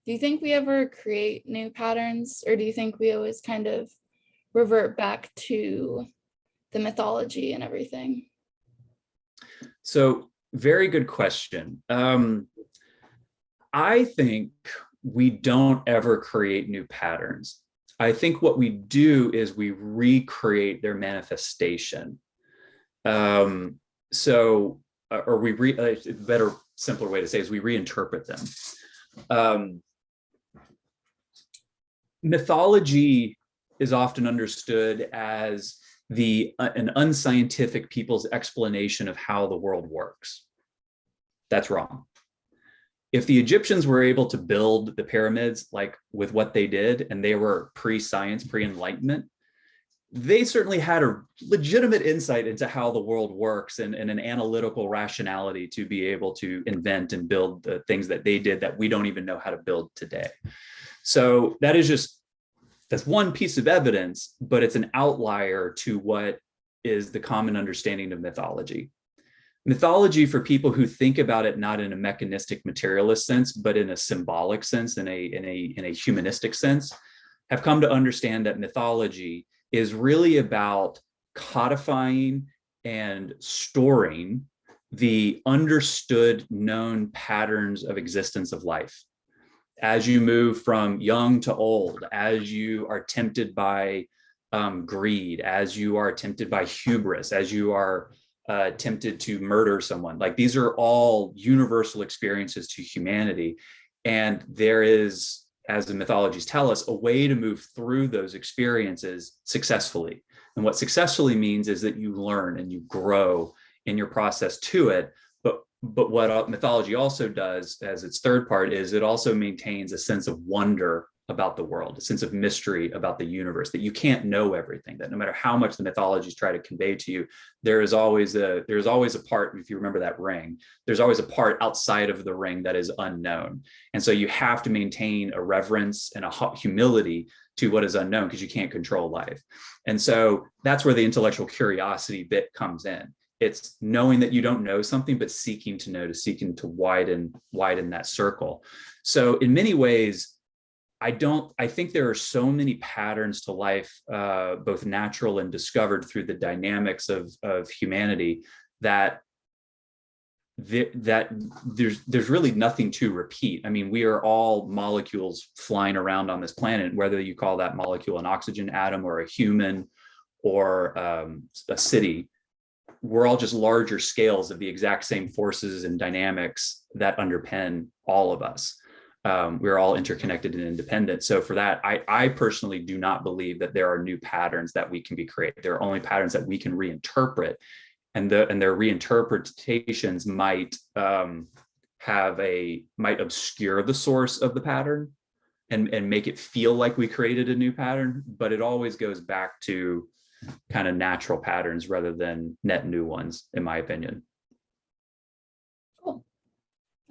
do you think we ever create new patterns, or do you think we always kind of revert back to the mythology and everything? So, very good question. I think we don't ever create new patterns. I think what we do is we recreate their manifestation. Better, simpler way to say is we reinterpret them. Mythology is often understood as an unscientific people's explanation of how the world works. That's wrong. If the Egyptians were able to build the pyramids with what they did, and they were pre-science, pre-enlightenment, they certainly had a legitimate insight into how the world works and an analytical rationality to be able to invent and build the things that they did that we don't even know how to build today. So that's one piece of evidence, but it's an outlier to what is the common understanding of mythology. Mythology, for people who think about it not in a mechanistic materialist sense, but in a symbolic sense, in a humanistic sense, have come to understand that mythology is really about codifying and storing the understood known patterns of existence of life. As you move from young to old, as you are tempted by greed, as you are tempted by hubris, as you are tempted to murder someone. These are all universal experiences to humanity. And there is as the mythologies tell us, a way to move through those experiences successfully. And what successfully means is that you learn and you grow in your process to it. But what mythology also does as its third part is it also maintains a sense of wonder about the world, a sense of mystery about the universe, that you can't know everything, that no matter how much the mythologies try to convey to you, there's always a part, if you remember that ring, there's always a part outside of the ring that is unknown. And so you have to maintain a reverence and a humility to what is unknown, because you can't control life. And so that's where the intellectual curiosity bit comes in. It's knowing that you don't know something, but seeking to know, seeking to widen that circle. So in many ways, I think there are so many patterns to life, both natural and discovered through the dynamics of humanity, that there's really nothing to repeat. I mean, we are all molecules flying around on this planet, whether you call that molecule an oxygen atom or a human or a city. We're all just larger scales of the exact same forces and dynamics that underpin all of us. We're all interconnected and independent. So for that, I personally do not believe that there are new patterns that we can be created. There are only patterns that we can reinterpret, and their reinterpretations might obscure the source of the pattern and make it feel like we created a new pattern, but it always goes back to kind of natural patterns rather than net new ones, in my opinion. Cool.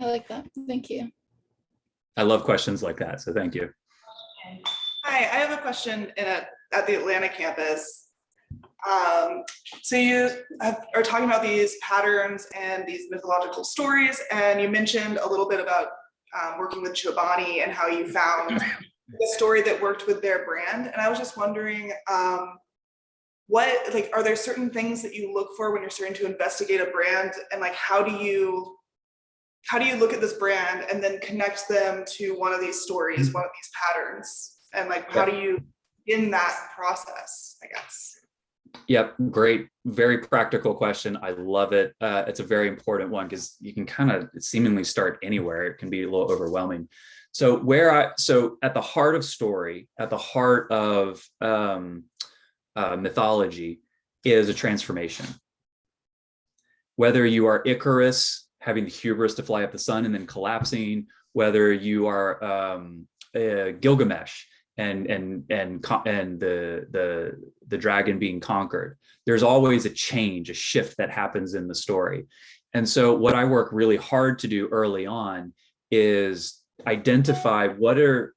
I like that. Thank you. I love questions like that, so thank you. Hi, I have a question at the Atlanta campus. So you are talking about these patterns and these mythological stories, and you mentioned a little bit about working with Chobani and how you found the story that worked with their brand. And I was just wondering, are there certain things that you look for when you're starting to investigate a brand, and like how do you look at this brand and then connect them to one of these stories, one of these patterns, and like how do you in that process, I guess? Yep, great, very practical question. I love it. It's a very important one because you can kind of seemingly start anywhere. It can be a little overwhelming. So at the heart of story, at the heart of mythology is a transformation. Whether you are Icarus having the hubris to fly up the sun and then collapsing, whether you are Gilgamesh and the dragon being conquered, there's always a change, a shift that happens in the story. And so what I work really hard to do early on is identify where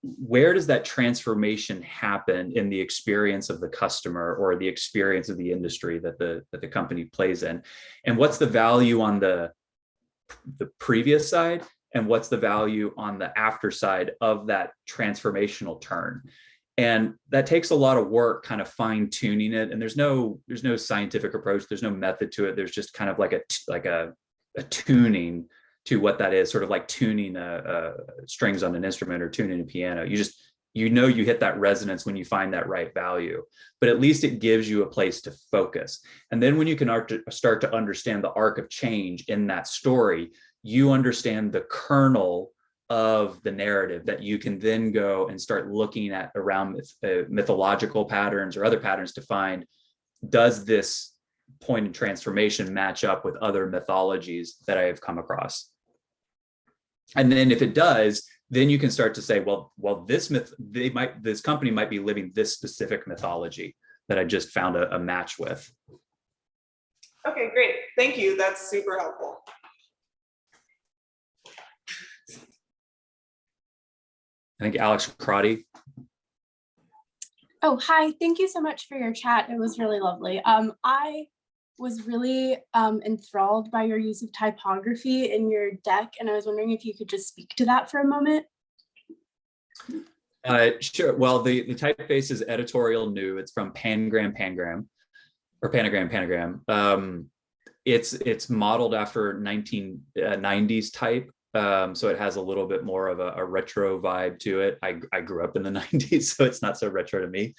does that transformation happen in the experience of the customer or the experience of the industry that the company plays in, and what's the value on the previous side, and what's the value on the after side of that transformational turn. And that takes a lot of work, kind of fine tuning it. And there's no scientific approach. There's no method to it. There's just kind of like a tuning to what that is, sort of like tuning strings on an instrument or tuning a piano. You hit that resonance when you find that right value, but at least it gives you a place to focus. And then when you can start to understand the arc of change in that story, you understand the kernel of the narrative that you can then go and start looking at around mythological patterns or other patterns to find, does this point in transformation match up with other mythologies that I have come across? And then if it does, then you can start to say, well, this company might be living this specific mythology that I just found a match with. Okay, great. Thank you. That's super helpful. I think Alex Crotty. Oh, hi. Thank you so much for your chat. It was really lovely. I was really enthralled by your use of typography in your deck, and I was wondering if you could just speak to that for a moment. Sure. Well, the typeface is editorial new. It's from Panagram. It's modeled after 1990s type. So it has a little bit more of a retro vibe to it. I grew up in the 90s, so it's not so retro to me.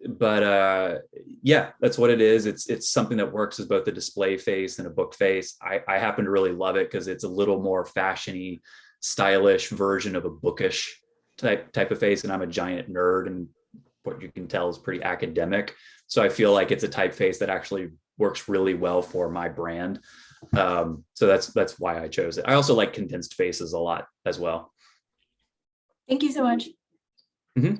But yeah, that's what it is. It's something that works as both a display face and a book face. I happen to really love it because it's a little more fashiony, stylish version of a bookish typeface, and I'm a giant nerd, and what you can tell is pretty academic. So I feel like it's a typeface that actually works really well for my brand. So that's why I chose it. I also like condensed faces a lot as well. Thank you so much. Mm-hmm.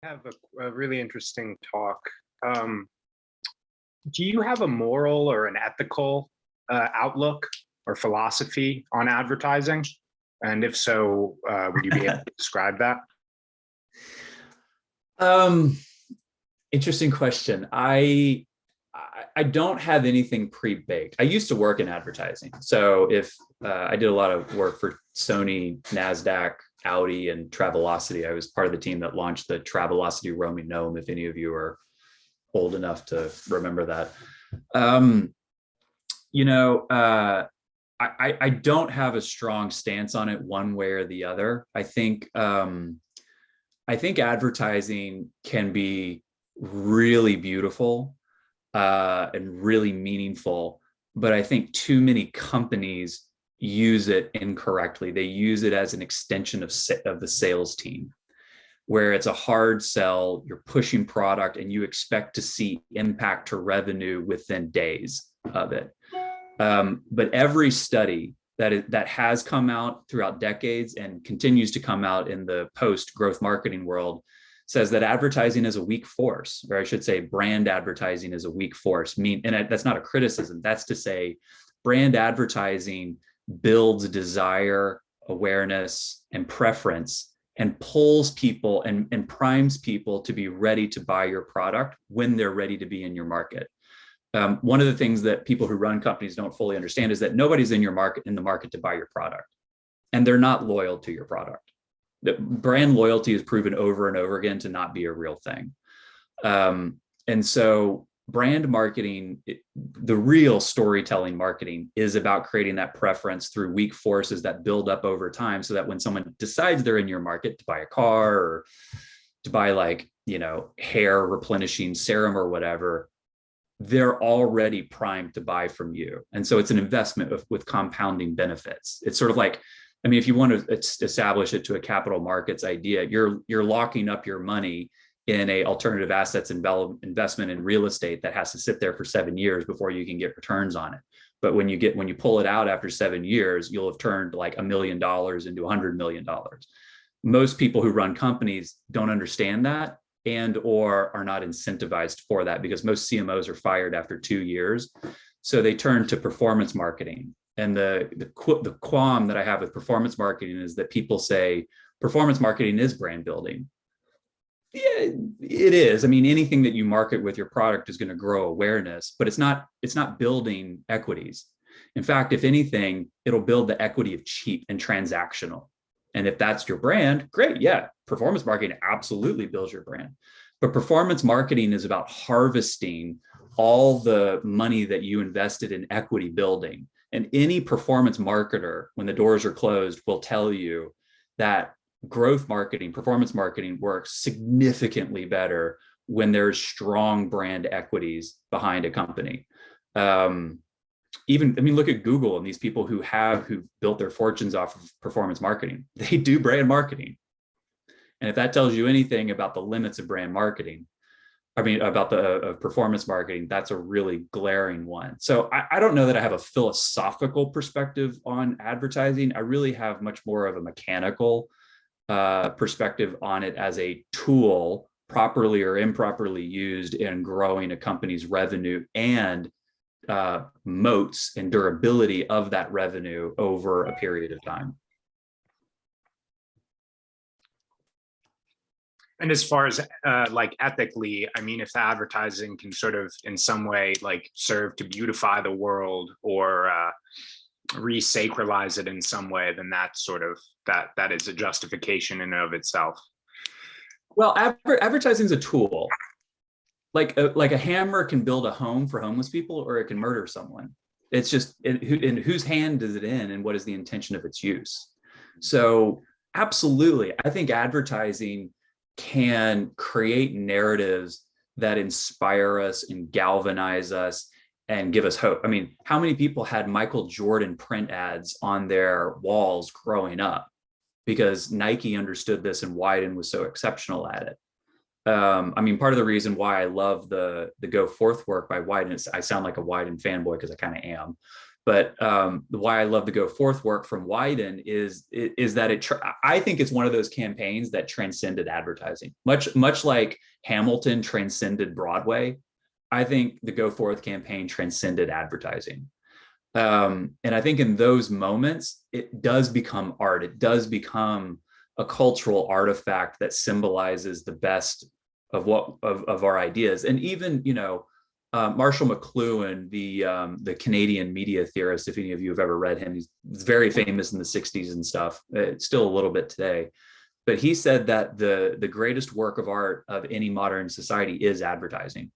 I have a really interesting talk. Do you have a moral or an ethical outlook or philosophy on advertising? And if so, would you be able to describe that? Interesting question. I don't have anything pre-baked. I used to work in advertising. So if I did a lot of work for Sony, NASDAQ, Audi, and Travelocity. I was part of the team that launched the Travelocity roaming gnome, if any of you are old enough to remember that. I don't have a strong stance on it one way or the other. I think advertising can be really beautiful and really meaningful, but I think too many companies use it incorrectly. They use it as an extension of the sales team, where it's a hard sell, you're pushing product, and you expect to see impact to revenue within days of it. But every study that has come out throughout decades and continues to come out in the post-growth marketing world says that advertising is a weak force, or I should say brand advertising is a weak force. And that's not a criticism. That's to say brand advertising builds desire, awareness, and preference, and pulls people and primes people to be ready to buy your product when they're ready to be in your market. One of the things that people who run companies don't fully understand is that nobody's in the market to buy your product, and they're not loyal to your product. The brand loyalty is proven over and over again to not be a real thing. And so brand marketing, the real storytelling marketing, is about creating that preference through weak forces that build up over time, so that when someone decides they're in your market to buy a car or to buy hair replenishing serum or whatever, they're already primed to buy from you. And so it's an investment with compounding benefits. It's sort of like, if you want to establish it to a capital markets idea, you're locking up your money in a alternative assets investment in real estate that has to sit there for 7 years before you can get returns on it. But when you pull it out after 7 years, you'll have turned like $1 million into $100 million. Most people who run companies don't understand that or are not incentivized for that, because most CMOs are fired after 2 years. So they turn to performance marketing. And the qualm that I have with performance marketing is that people say performance marketing is brand building. Yeah, it is. Anything that you market with your product is going to grow awareness, but it's not building equities. In fact, if anything, it'll build the equity of cheap and transactional. And if that's your brand, great. Yeah, performance marketing absolutely builds your brand. But performance marketing is about harvesting all the money that you invested in equity building. And any performance marketer, when the doors are closed, will tell you that growth marketing, performance marketing works significantly better when there's strong brand equities behind a company. Look at Google and these people who built their fortunes off of performance marketing. They do brand marketing. And if that tells you anything about the limits of brand marketing, about the performance marketing, that's a really glaring one. So I don't know that I have a philosophical perspective on advertising. I really have much more of a mechanical perspective on it as a tool, properly or improperly used in growing a company's revenue and moats and durability of that revenue over a period of time. And as far as ethically, if the advertising can sort of in some way serve to beautify the world or re-sacralize it in some way, then that's sort of that is a justification in and of itself. Well, advertising is a tool. Like a hammer can build a home for homeless people, or it can murder someone. It's just in whose hand is it in, and what is the intention of its use? So absolutely, I think advertising can create narratives that inspire us and galvanize us and give us hope. How many people had Michael Jordan print ads on their walls growing up? because Nike understood this and Wyden was so exceptional at it. I mean, part of the reason why I love the Go Forth work by Wyden is I sound like a Wyden fanboy because I kind of am. But why I love the Go Forth work from Wyden is that I think it's one of those campaigns that transcended advertising, much like Hamilton transcended Broadway. I think the Go Forth campaign transcended advertising. And I think in those moments, it does become art. It does become a cultural artifact that symbolizes the best of our ideas. And even, Marshall McLuhan, the Canadian media theorist, if any of you have ever read him, he's very famous in the 60s and stuff. It's still a little bit today. But he said that the greatest work of art of any modern society is advertising,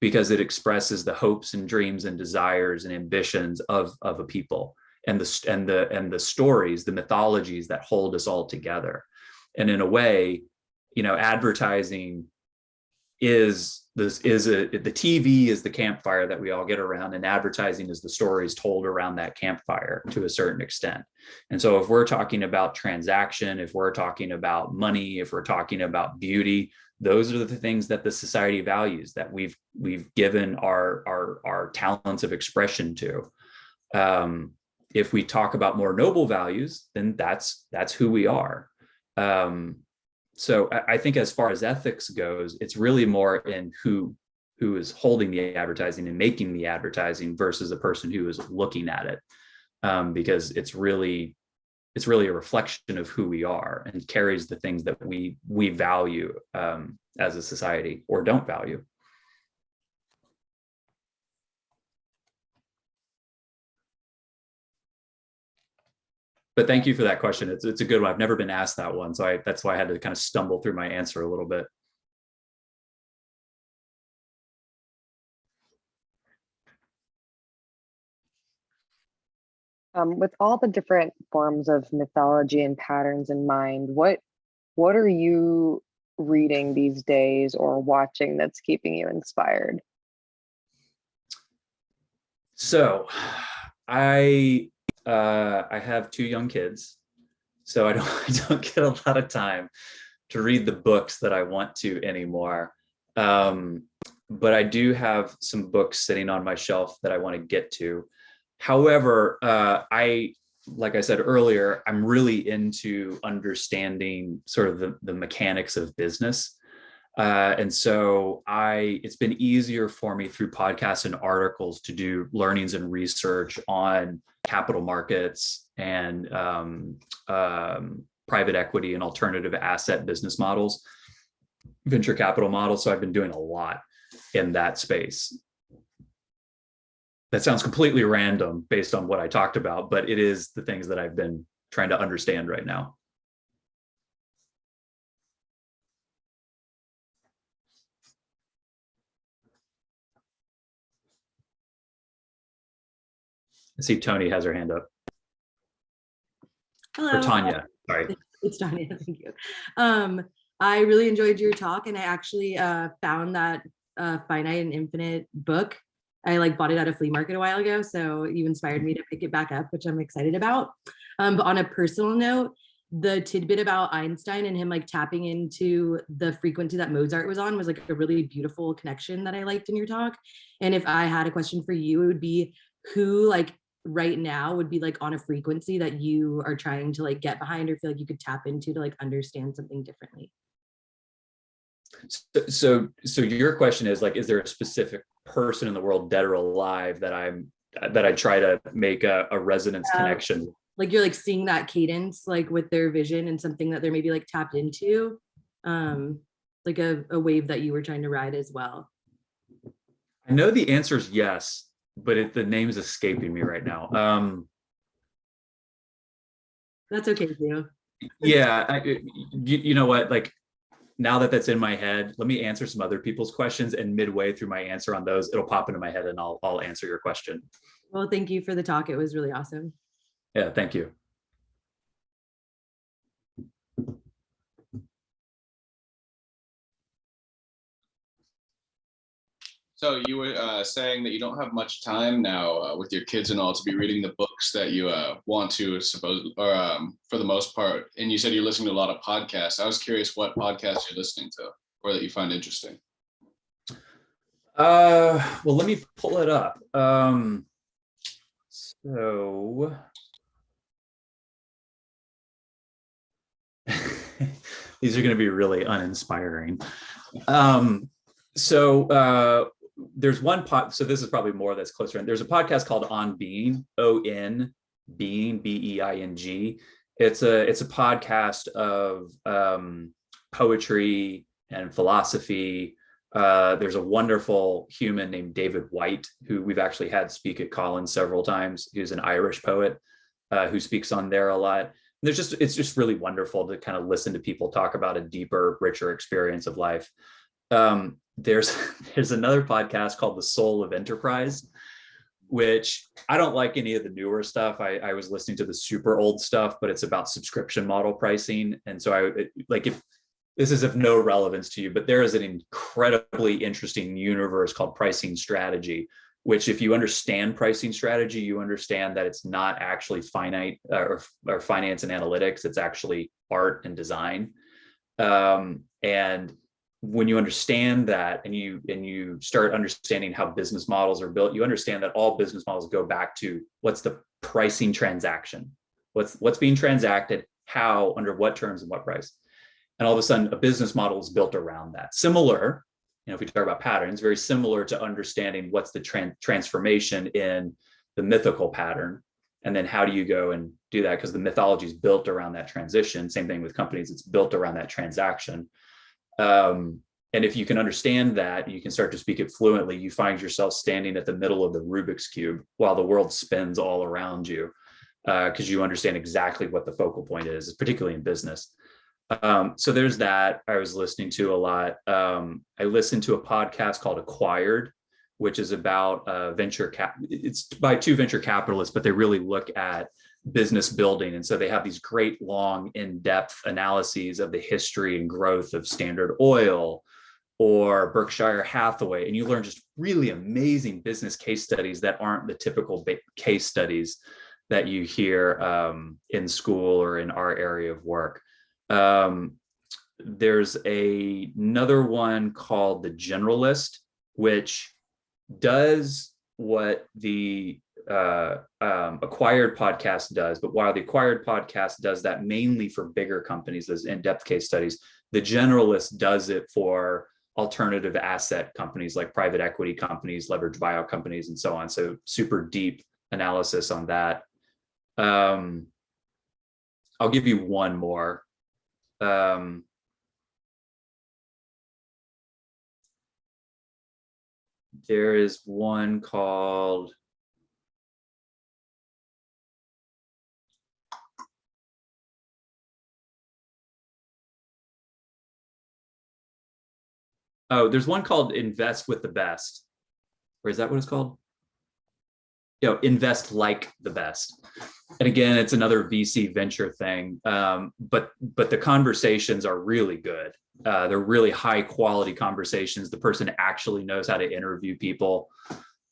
because it expresses the hopes and dreams and desires and ambitions of a people, and the stories, the mythologies that hold us all together. And in a way, advertising the TV is the campfire that we all get around, and advertising is the stories told around that campfire to a certain extent. And so if we're talking about transaction, if we're talking about money, if we're talking about beauty, those are the things that the society values, that we've given our talents of expression to. If we talk about more noble values, then that's who we are. So I think as far as ethics goes, it's really more in who is holding the advertising and making the advertising versus the person who is looking at it, because it's really a reflection of who we are and carries the things that we value as a society or don't value. But thank you for that question. It's a good one. I've never been asked that one, so that's why I had to kind of stumble through my answer a little bit. With all the different forms of mythology and patterns in mind, what are you reading these days or watching that's keeping you inspired? So I have 2 young kids, so I don't get a lot of time to read the books that I want to anymore. But I do have some books sitting on my shelf that I want to get to. However, like I said earlier, I'm really into understanding sort of the mechanics of business. And so it's been easier for me through podcasts and articles to do learnings and research on capital markets and private equity and alternative asset business models, venture capital models. So I've been doing a lot in that space. That sounds completely random based on what I talked about, but it is the things that I've been trying to understand right now. I see Tony has her hand up. Hello. Or Tanya, sorry. It's Tanya, thank you. I really enjoyed your talk, and I actually found that Finite and Infinite book. I bought it at a flea market a while ago, so you inspired me to pick it back up, which I'm excited about. But on a personal note, the tidbit about Einstein and him tapping into the frequency that Mozart was on was a really beautiful connection that I liked in your talk. And if I had a question for you, it would be who right now would be on a frequency that you are trying to get behind or feel you could tap into to understand something differently. So your question is there a specific person in the world, dead or alive, that I try to make a resonance connection? You're seeing that cadence with their vision and something that they're maybe tapped into, a wave that you were trying to ride as well. I know the answer is yes, but the name is escaping me right now. That's okay too. Yeah, you know what? Now that that's in my head, let me answer some other people's questions, and midway through my answer on those, it'll pop into my head and I'll answer your question. Well, thank you for the talk. It was really awesome. Yeah, thank you. So you were saying that you don't have much time now with your kids and all to be reading the books that you want to, suppose, or for the most part. And you said you're listening to a lot of podcasts. I was curious what podcasts you're listening to or that you find interesting. Well, let me pull it up. So these are going to be really uninspiring. There's one so this is probably more that's closer. There's a podcast called On Being, O-N Being, B-E-I-N-G. It's a podcast of poetry and philosophy. There's a wonderful human named David White, who we've actually had speak at Collins several times. He's an Irish poet who speaks on there a lot. It's just really wonderful to kind of listen to people talk about a deeper, richer experience of life. There's another podcast called The Soul of Enterprise, which I don't like any of the newer stuff. I was listening to the super old stuff, but it's about subscription model pricing. And so if this is of no relevance to you, but there is an incredibly interesting universe called pricing strategy, which if you understand pricing strategy, you understand that it's not actually finite or finance and analytics, it's actually art and design. And when you understand that and you start understanding how business models are built, you understand that all business models go back to what's the pricing transaction, what's being transacted, how, under what terms and what price. And all of a sudden a business model is built around that. Similar, if we talk about patterns, very similar to understanding what's the transformation in the mythical pattern. And then how do you go and do that? Because the mythology is built around that transition. Same thing with companies, it's built around that transaction. And if you can understand that, you can start to speak it fluently, you find yourself standing at the middle of the Rubik's Cube while the world spins all around you, because you understand exactly what the focal point is, particularly in business. So there's that I was listening to a lot. I listened to a podcast called Acquired, which is about it's by two venture capitalists, but they really look at business building. And so they have these great, long, in-depth analyses of the history and growth of Standard Oil or Berkshire Hathaway. And you learn just really amazing business case studies that aren't the typical case studies that you hear in school or in our area of work. There's another one called The Generalist, which does what the Acquired podcast does, but while the Acquired podcast does that mainly for bigger companies, those in-depth case studies, the Generalist does it for alternative asset companies like private equity companies, leverage buyout companies, and so on. So super deep analysis on that. I'll give you one more. There is one called there's one called Invest with the Best. Or is that what it's called? Invest like the best. And again, it's another VC venture thing. But the conversations are really good. They're really high quality conversations. The person actually knows how to interview people.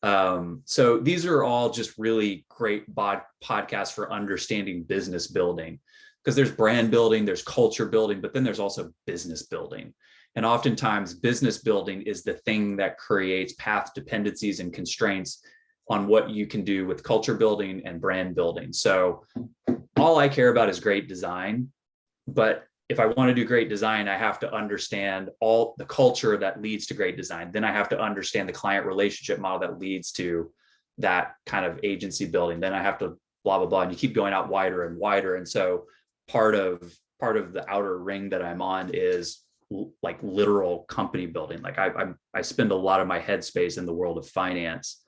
So these are all just really great podcasts for understanding business building, because there's brand building, there's culture building, but then there's also business building. And oftentimes business building is the thing that creates path dependencies and constraints on what you can do with culture building and brand building. So all I care about is great design. But if I want to do great design, I have to understand all the culture that leads to great design. Then I have to understand the client relationship model that leads to that kind of agency building. Then I have to blah, blah, blah. And you keep going out wider and wider. And so part of the outer ring that I'm on is like literal company building. Like I spend a lot of my headspace in the world of finance,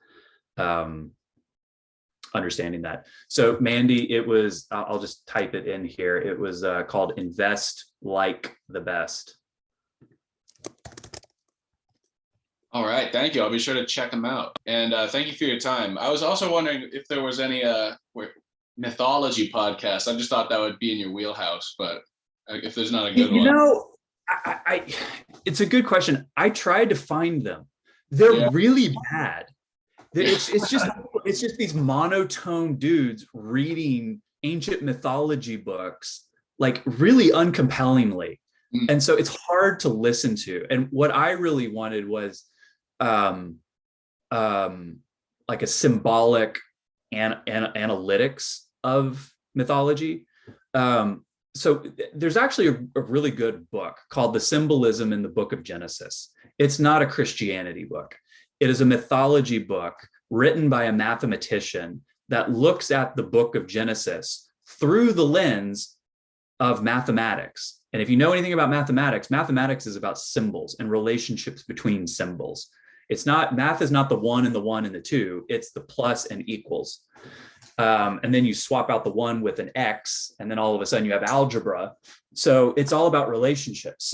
understanding that. So Mandy, it was, I'll just type it in here. It was called Invest Like the Best. All right, thank you. I'll be sure to check them out. And thank you for your time. I was also wondering if there was any mythology podcast. I just thought that would be in your wheelhouse, but if there's not a good one. I it's a good question. I tried to find them, They're really bad. It's just these monotone dudes reading ancient mythology books, like really uncompellingly. And so it's hard to listen to. And what I really wanted was like a symbolic analytics of mythology. So there's actually a really good book called The Symbolism in the Book of Genesis. It's not a Christianity book. It is a mythology book written by a mathematician that looks at the book of Genesis through the lens of mathematics. And if you know anything about mathematics, mathematics is about symbols and relationships between symbols. It's not, math is not the 1 and the 1 and the 2, it's the plus and equals. And then you swap out the 1 with an X, and then all of a sudden you have algebra. So it's all about relationships.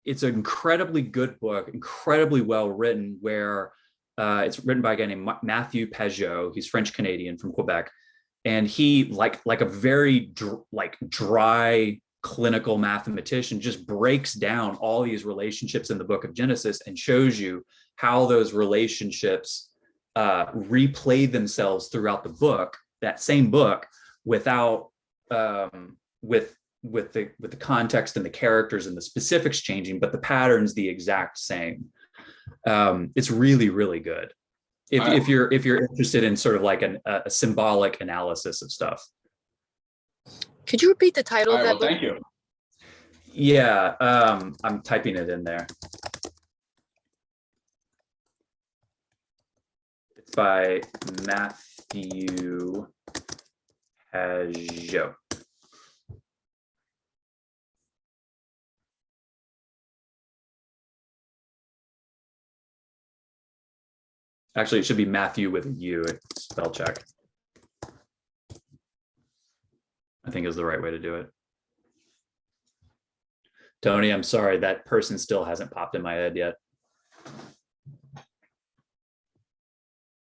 It's an incredibly good book, incredibly well written, where it's written by a guy named Matthew Pajot. He's French Canadian from Quebec. And he, like a very dry clinical mathematician, just breaks down all these relationships in the book of Genesis and shows you how those relationships replay themselves throughout the book, that same book, without with the context and the characters and the specifics changing, but the patterns the exact same. It's really, really good if you're interested in sort of like a symbolic analysis of stuff. Could you repeat the title of that book? Thank you. Yeah, I'm typing it in there. It's by Matthew Pajot. Actually, it should be Matthew with a U, spell check. I think is the right way to do it. Tony, I'm sorry, that person still hasn't popped in my head yet.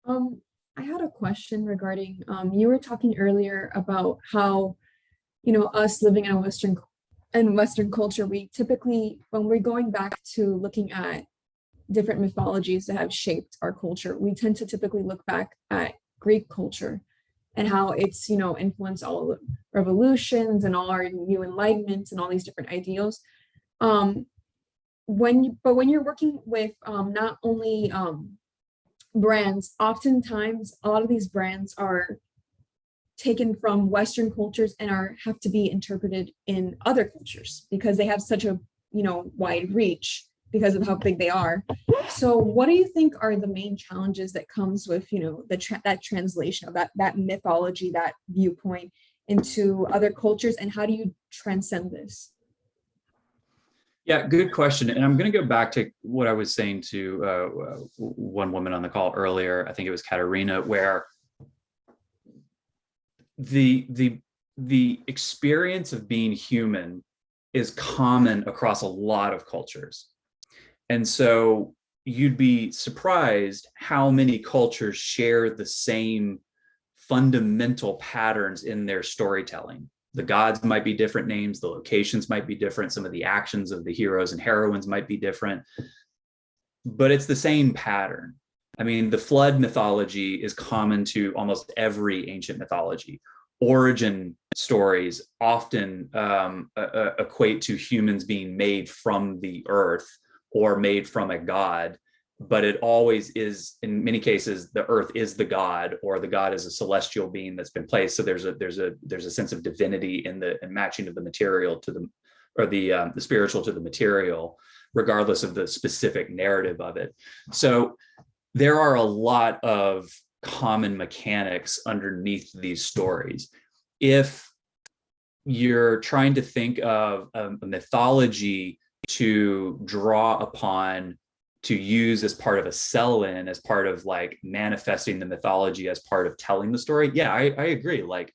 I had a question regarding, you were talking earlier about how, you know, us living in Western culture, we typically, when we're going back to looking at different mythologies that have shaped our culture, we tend to typically look back at Greek culture and how it's, you know, influenced all the revolutions and all our new enlightenments and all these different ideals. When you're working with not only brands, oftentimes a lot of these brands are taken from Western cultures and have to be interpreted in other cultures because they have such a, you know, wide reach because of how big they are. So what do you think are the main challenges that comes with, you know, that translation of that mythology, that viewpoint into other cultures, and how do you transcend this? Yeah, good question. And I'm going to go back to what I was saying to one woman on the call earlier. I think it was Katerina, where the experience of being human is common across a lot of cultures. And so you'd be surprised how many cultures share the same fundamental patterns in their storytelling. The gods might be different names, the locations might be different, some of the actions of the heroes and heroines might be different, but it's the same pattern. I mean, the flood mythology is common to almost every ancient mythology. Origin stories often equate to humans being made from the earth or made from a god, but it always is, in many cases, the earth is the god, or the god is a celestial being that's been placed. So there's a sense of divinity in the matching of the material to the spiritual to the material, regardless of the specific narrative of it. So there are a lot of common mechanics underneath these stories. If you're trying to think of a mythology to draw upon, to use as part of a sell-in, as part of like manifesting the mythology as part of telling the story, yeah, I agree. Like,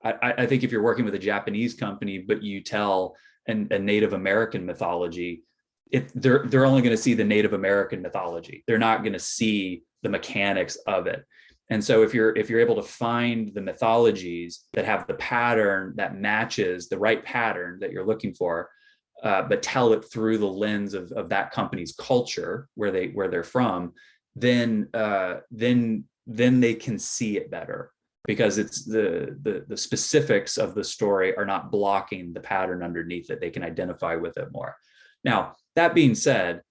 I think if you're working with a Japanese company, but you tell a Native American mythology, they're only going to see the Native American mythology. They're not going to see the mechanics of it. And so if you're able to find the mythologies that have the pattern that matches the right pattern that you're looking for, but tell it through the lens of that company's culture, where they're from, then they can see it better, because it's the specifics of the story are not blocking the pattern underneath it. They can identify with it more. Now, that being said,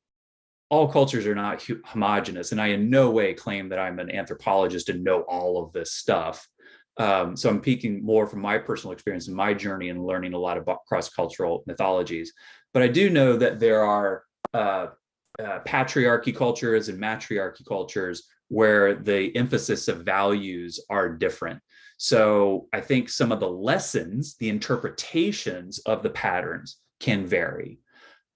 all cultures are not homogenous, and I in no way claim that I'm an anthropologist and know all of this stuff. So I'm speaking more from my personal experience and my journey and learning a lot about cross-cultural mythologies. But I do know that there are patriarchy cultures and matriarchy cultures where the emphasis of values are different. So I think some of the lessons, the interpretations of the patterns can vary.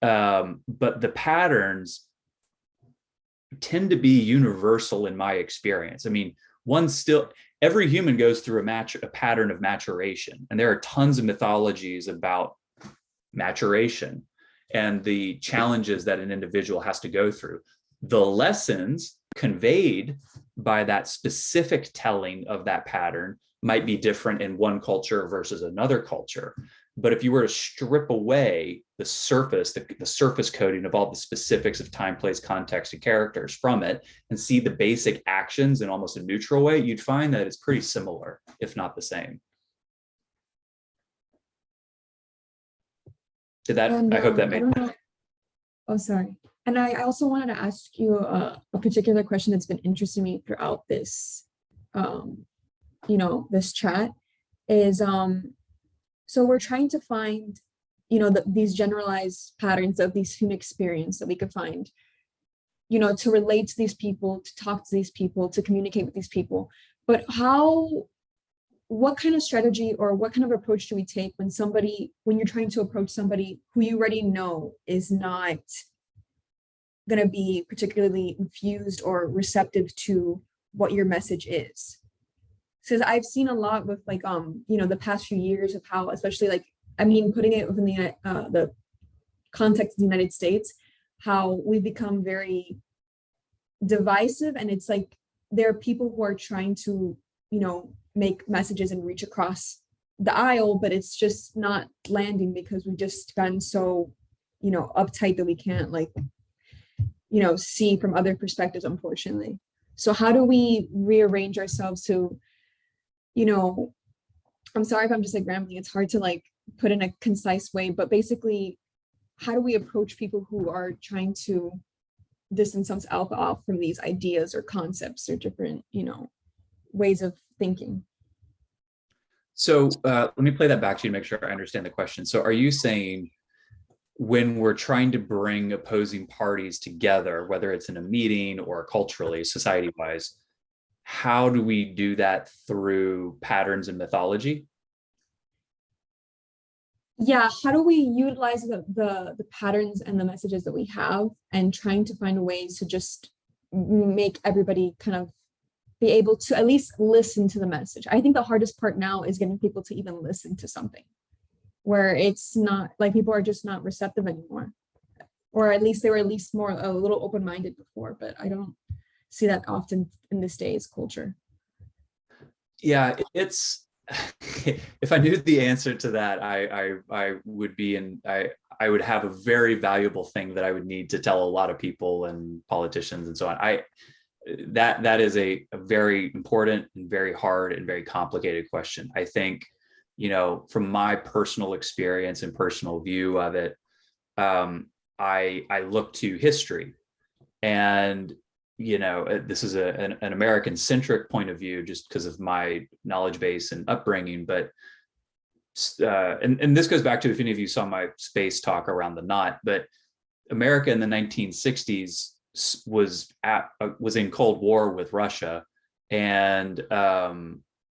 But the patterns tend to be universal in my experience. I mean, every human goes through a pattern of maturation, and there are tons of mythologies about maturation and the challenges that an individual has to go through. The lessons conveyed by that specific telling of that pattern might be different in one culture versus another culture. But if you were to strip away the surface coating of all the specifics of time, place, context, and characters from it, and see the basic actions in almost a neutral way, you'd find that it's pretty similar, if not the same. I hope that made sense. Oh, sorry. And I also wanted to ask you a particular question that's been interesting me throughout this, this chat is, so we're trying to find, these generalized patterns of these human experience that we could find, to relate to these people, to talk to these people, to communicate with these people. But what kind of strategy or what kind of approach do we take when you're trying to approach somebody who you already know is not going to be particularly infused or receptive to what your message is? Because I've seen a lot with the past few years of how, especially putting it within the context of the United States, how we've become very divisive, and it's like there are people who are trying to, make messages and reach across the aisle, but it's just not landing because we've just gotten so, uptight that we can't see from other perspectives, unfortunately. So how do we rearrange ourselves to, I'm sorry if I'm just rambling, it's hard to put in a concise way, but basically, how do we approach people who are trying to distance themselves off from these ideas or concepts or different, ways of thinking? So let me play that back to you to make sure I understand the question. So are you saying when we're trying to bring opposing parties together, whether it's in a meeting or culturally, society-wise, how do we do that through patterns and mythology? Yeah, how do we utilize the patterns and the messages that we have, and trying to find ways to just make everybody kind of be able to at least listen to the message? I think the hardest part now is getting people to even listen to something where it's not people are just not receptive anymore, or at least they were a little open-minded before, but I don't see that often in this day's culture. Yeah, it's if I knew the answer to that, I would have a very valuable thing that I would need to tell a lot of people and politicians and so on. That is a very important and very hard and very complicated question. I think, from my personal experience and personal view of it, I look to history, and this is an American-centric point of view just because of my knowledge base and upbringing. But and this goes back to, if any of you saw my space talk around the knot, but America in the 1960s was in Cold War with Russia, and Russia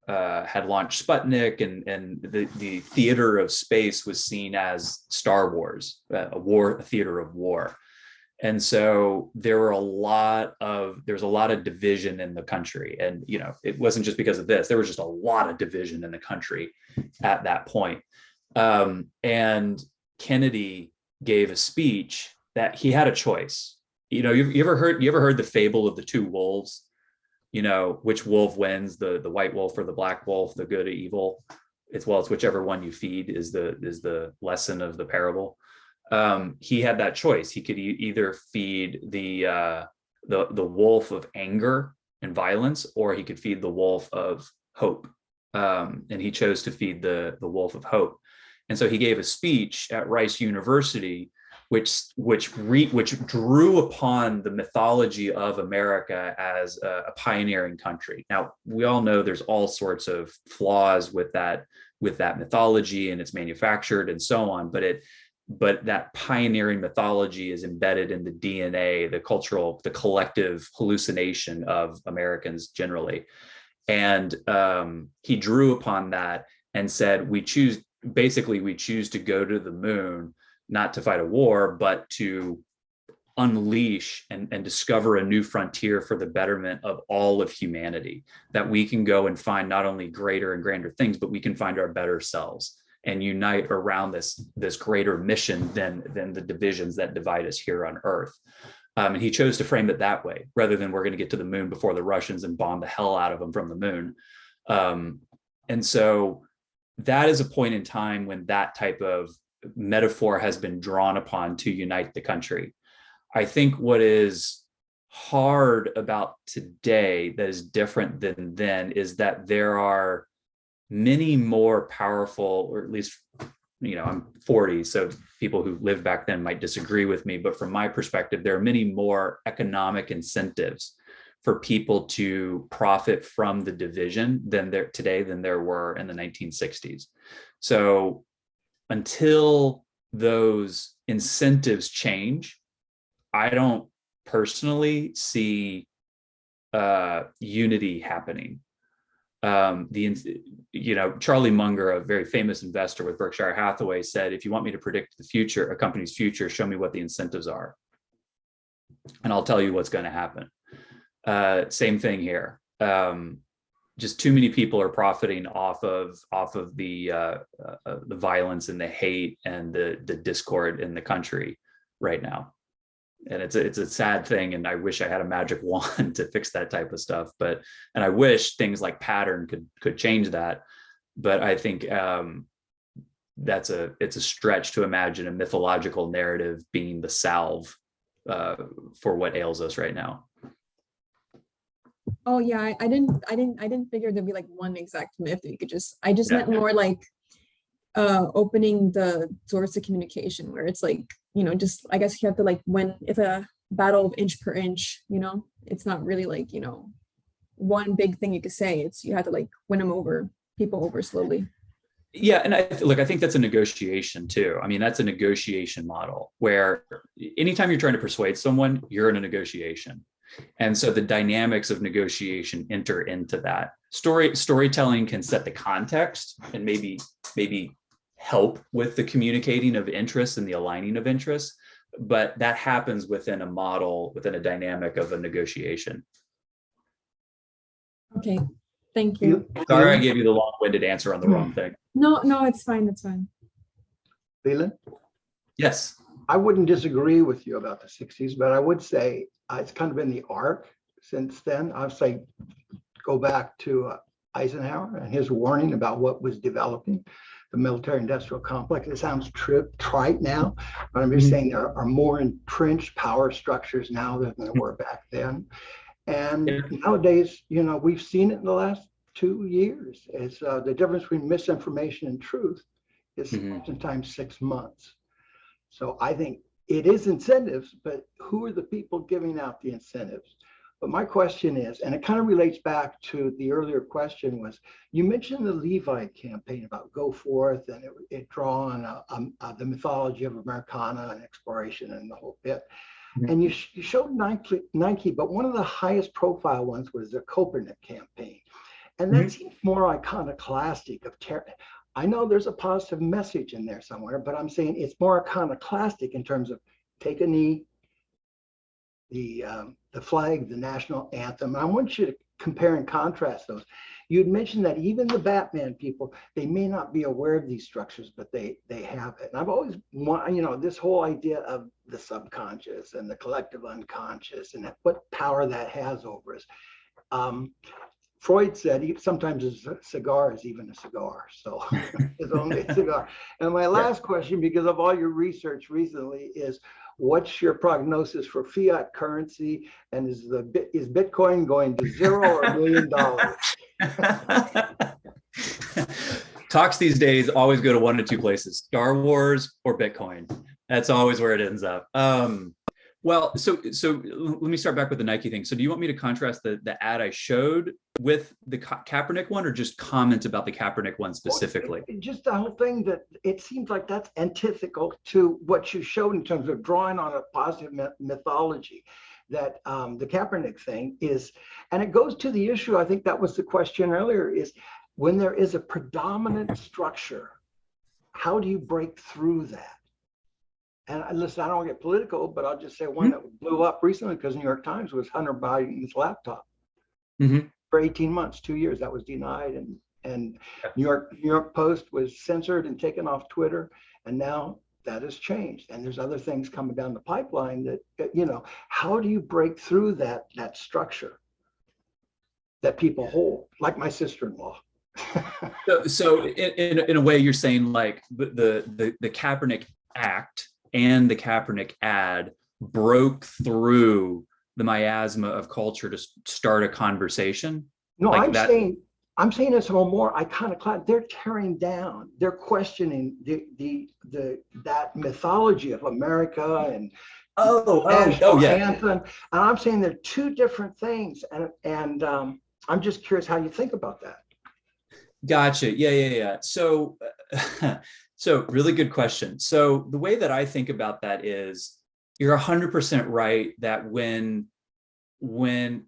had launched Sputnik, and the theater of space was seen as Star Wars, a theater of war. And so there was a lot of division in the country. And, it wasn't just because of this, there was just a lot of division in the country at that point. And Kennedy gave a speech that he had a choice. You ever heard the fable of the two wolves? Which wolf wins, the white wolf or the black wolf, the good or evil? it's whichever one you feed is the lesson of the parable. He had that choice. He could either feed the wolf of anger and violence, or he could feed the wolf of hope. And he chose to feed the wolf of hope. And so he gave a speech at Rice University, which drew upon the mythology of America as a pioneering country. Now, we all know there's all sorts of flaws with that mythology, and it's manufactured and so on, but that pioneering mythology is embedded in the DNA, the collective hallucination of Americans generally. And he drew upon that and said, we choose to go to the moon, not to fight a war, but to unleash and discover a new frontier for the betterment of all of humanity, that we can go and find not only greater and grander things, but we can find our better selves and unite around this greater mission than the divisions that divide us here on Earth. And he chose to frame it that way, rather than we're going to get to the moon before the Russians and bomb the hell out of them from the moon. And so that is a point in time when that type of metaphor has been drawn upon to unite the country. I think what is hard about today that is different than then is that there are many more powerful, or at least, I'm 40, so people who lived back then might disagree with me, but from my perspective, there are many more economic incentives for people to profit from the division than there were in the 1960s. So until those incentives change, I don't personally see unity happening. Charlie Munger, a very famous investor with Berkshire Hathaway, said, if you want me to predict the future, a company's future, show me what the incentives are, and I'll tell you what's going to happen. Same thing here. Just too many people are profiting off of the violence and the hate and the discord in the country right now. And it's a sad thing, and I wish I had a magic wand to fix that type of stuff. And I wish things like pattern could change that. But I think it's a stretch to imagine a mythological narrative being the salve for what ails us right now. Oh yeah, I didn't figure there'd be like one exact myth that you could just. I just meant more like opening the source of communication, where it's like, just, I guess you have to like, if a battle of inch per inch, it's not really like, one big thing you could say. It's, you have to like win people over slowly. Yeah, and I think that's a negotiation too. I mean, that's a negotiation model where anytime you're trying to persuade someone, you're in a negotiation. And so the dynamics of negotiation enter into that. Storytelling can set the context and maybe help with the communicating of interests and the aligning of interests, but that happens within a model, within a dynamic of a negotiation. Okay, thank you. Sorry, I gave you the long-winded answer on the wrong thing. No, it's fine. It's fine. Leland? Yes. I wouldn't disagree with you about the 60s, but I would say it's kind of been the arc since then. I would say go back to Eisenhower and his warning about what was developing, the military-industrial complex. It sounds trite now, but I'm just saying there are more entrenched power structures now than there were back then. And nowadays, we've seen it in the last 2 years. It's the difference between misinformation and truth is oftentimes 6 months. So I think it is incentives, but who are the people giving out the incentives? But my question is, and it kind of relates back to the earlier question, was you mentioned the Levi campaign about go forth, and it draw on the mythology of Americana and exploration and the whole bit. And you showed Nike, but one of the highest profile ones was the Copernic campaign. And that seems more iconoclastic of terror. I know there's a positive message in there somewhere, but I'm saying it's more iconoclastic in terms of take a knee, the flag, the national anthem. I want you to compare and contrast those. You'd mentioned that even the Batman people, they may not be aware of these structures, but they have it. And I've always wanted, this whole idea of the subconscious and the collective unconscious and what power that has over us. Freud said sometimes a cigar is even a cigar. So it's only a cigar. And my last question, because of all your research recently, is what's your prognosis for fiat currency? And is Bitcoin going to $0 or $1 million? Talks these days always go to one of two places: Star Wars or Bitcoin. That's always where it ends up. Well, so let me start back with the Nike thing. So do you want me to contrast the ad I showed with the Kaepernick one, or just comment about the Kaepernick one specifically? Just the whole thing, that it seems like that's antithetical to what you showed in terms of drawing on a positive mythology. That the Kaepernick thing is, and it goes to the issue, I think that was the question earlier, is when there is a predominant structure, how do you break through that? And listen, I don't want to get political, but I'll just say one that blew up recently because New York Times was Hunter Biden's laptop for 18 months, 2 years. That was denied, and New York Post was censored and taken off Twitter, and now that has changed. And there's other things coming down the pipeline that how do you break through that structure that people hold, like my sister-in-law? So in a way, you're saying like the Kaepernick Act and the Kaepernick ad broke through the miasma of culture to start a conversation? No, like I'm saying it's a little more iconoclastic. They're tearing down, they're questioning that mythology of America and anthem. And I'm saying they're two different things. And I'm just curious how you think about that. Gotcha. Yeah. So really good question. So the way that I think about that is, you're 100% right that when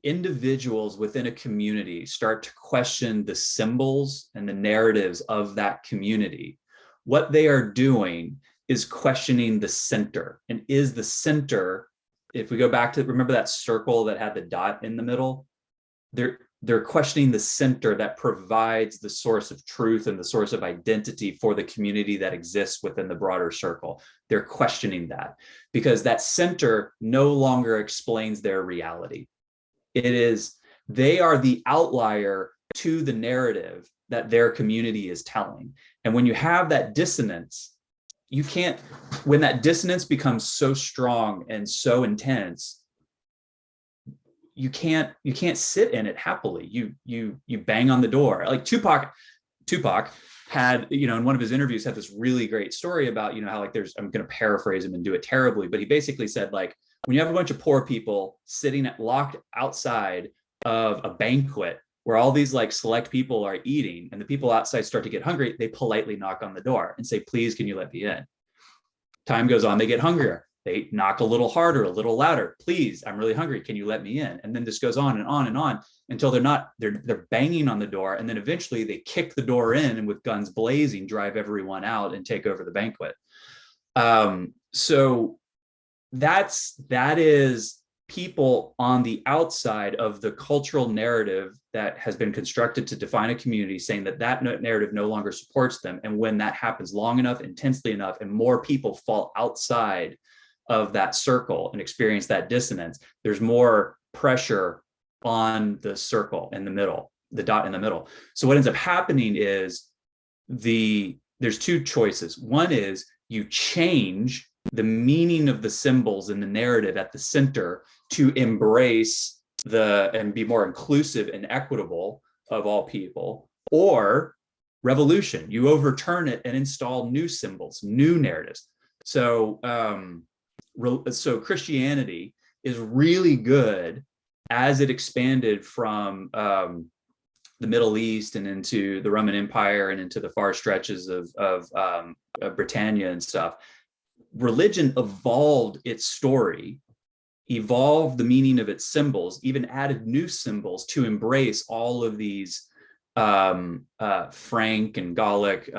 individuals within a community start to question the symbols and the narratives of that community, what they are doing is questioning the center. And is the center, if we go back to, remember that circle that had the dot in the middle? They're questioning the center that provides the source of truth and the source of identity for the community that exists within the broader circle. They're questioning that because that center no longer explains their reality. They are the outlier to the narrative that their community is telling. And when you have that dissonance, when that dissonance becomes so strong and so intense, you can't sit in it happily. You bang on the door. Like Tupac had, in one of his interviews, had this really great story about, how like I'm going to paraphrase him and do it terribly, but he basically said, like, when you have a bunch of poor people sitting locked outside of a banquet where all these like select people are eating, and the people outside start to get hungry, they politely knock on the door and say, please, can you let me in? Time goes on, they get hungrier. They knock a little harder, a little louder. Please, I'm really hungry. Can you let me in? And then this goes on and on and on until they're banging on the door. And then eventually they kick the door in and with guns blazing, drive everyone out and take over the banquet. So that is people on the outside of the cultural narrative that has been constructed to define a community, saying that narrative no longer supports them. And when that happens long enough, intensely enough, and more people fall outside of that circle and experience that dissonance, there's more pressure on the circle in the middle, the dot in the middle. So what ends up happening is there's two choices. One is you change the meaning of the symbols in the narrative at the center to embrace and be more inclusive and equitable of all people, or revolution. You overturn it and install new symbols, new narratives. So Christianity is really good as it expanded from the Middle East and into the Roman Empire and into the far stretches of Britannia and stuff. Religion evolved its story, evolved the meaning of its symbols, even added new symbols to embrace all of these Frank and Gallic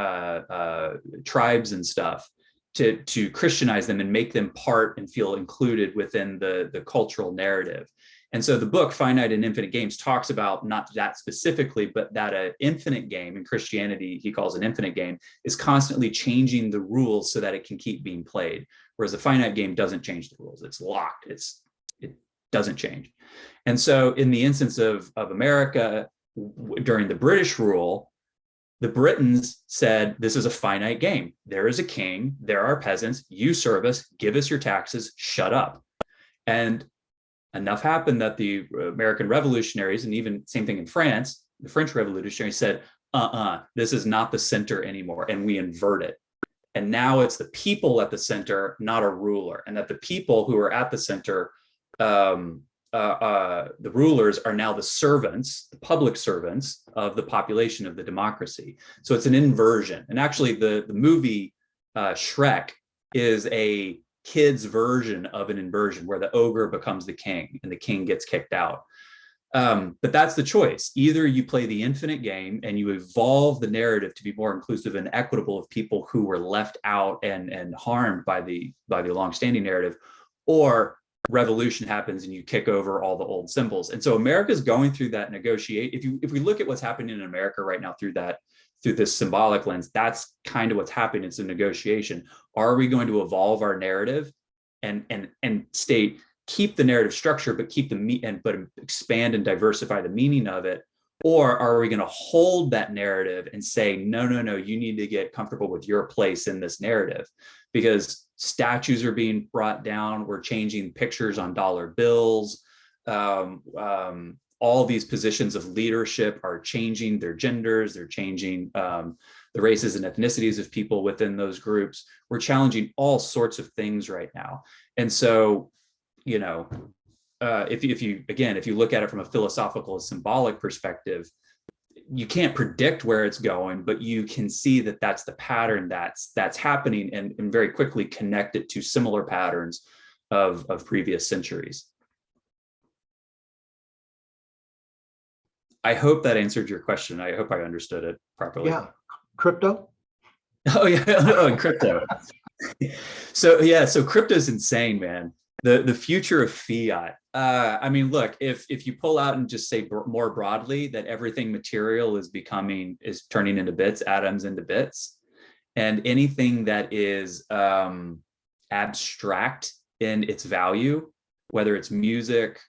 tribes and stuff, to Christianize them and make them part and feel included within the cultural narrative. And so the book Finite and Infinite Games talks about not that specifically, but that an infinite game in Christianity, he calls an infinite game, is constantly changing the rules so that it can keep being played. Whereas a finite game doesn't change the rules. It's locked. It doesn't change. And so in the instance of America, during the British rule, the Britons said, this is a finite game. There is a king, there are peasants, you serve us, give us your taxes, shut up. And enough happened that the American revolutionaries, and even same thing in France, the French revolutionaries said, this is not the center anymore, and we invert it. And now it's the people at the center, not a ruler. And that the people who are at the center, the rulers are now the servants, the public servants of the population of the democracy. So it's an inversion. And actually the movie Shrek is a kid's version of an inversion where the ogre becomes the king and the king gets kicked out. But that's the choice. Either you play the infinite game and you evolve the narrative to be more inclusive and equitable of people who were left out and harmed by the longstanding narrative, or revolution happens and you kick over all the old symbols. And so America's going through that negotiate. If we look at what's happening in America right now through this symbolic lens, that's kind of what's happening. It's a negotiation. Are we going to evolve our narrative and keep the narrative structure, but but expand and diversify the meaning of it? Or are we going to hold that narrative and say, no, you need to get comfortable with your place in this narrative? Because statues are being brought down, we're changing pictures on dollar bills. All these positions of leadership are changing their genders, they're changing the races and ethnicities of people within those groups. We're challenging all sorts of things right now. And so, if you look at it from a philosophical, symbolic perspective, you can't predict where it's going, but you can see that that's the pattern that's happening, and very quickly connect it to similar patterns of previous centuries. I hope that answered your question. I hope I understood it properly. Yeah. Crypto? Oh yeah, oh, crypto. So crypto is insane, man. The future of fiat. I mean, look, if you pull out and just say more broadly that everything material is turning into bits, atoms into bits, and anything that is abstract in its value, whether it's music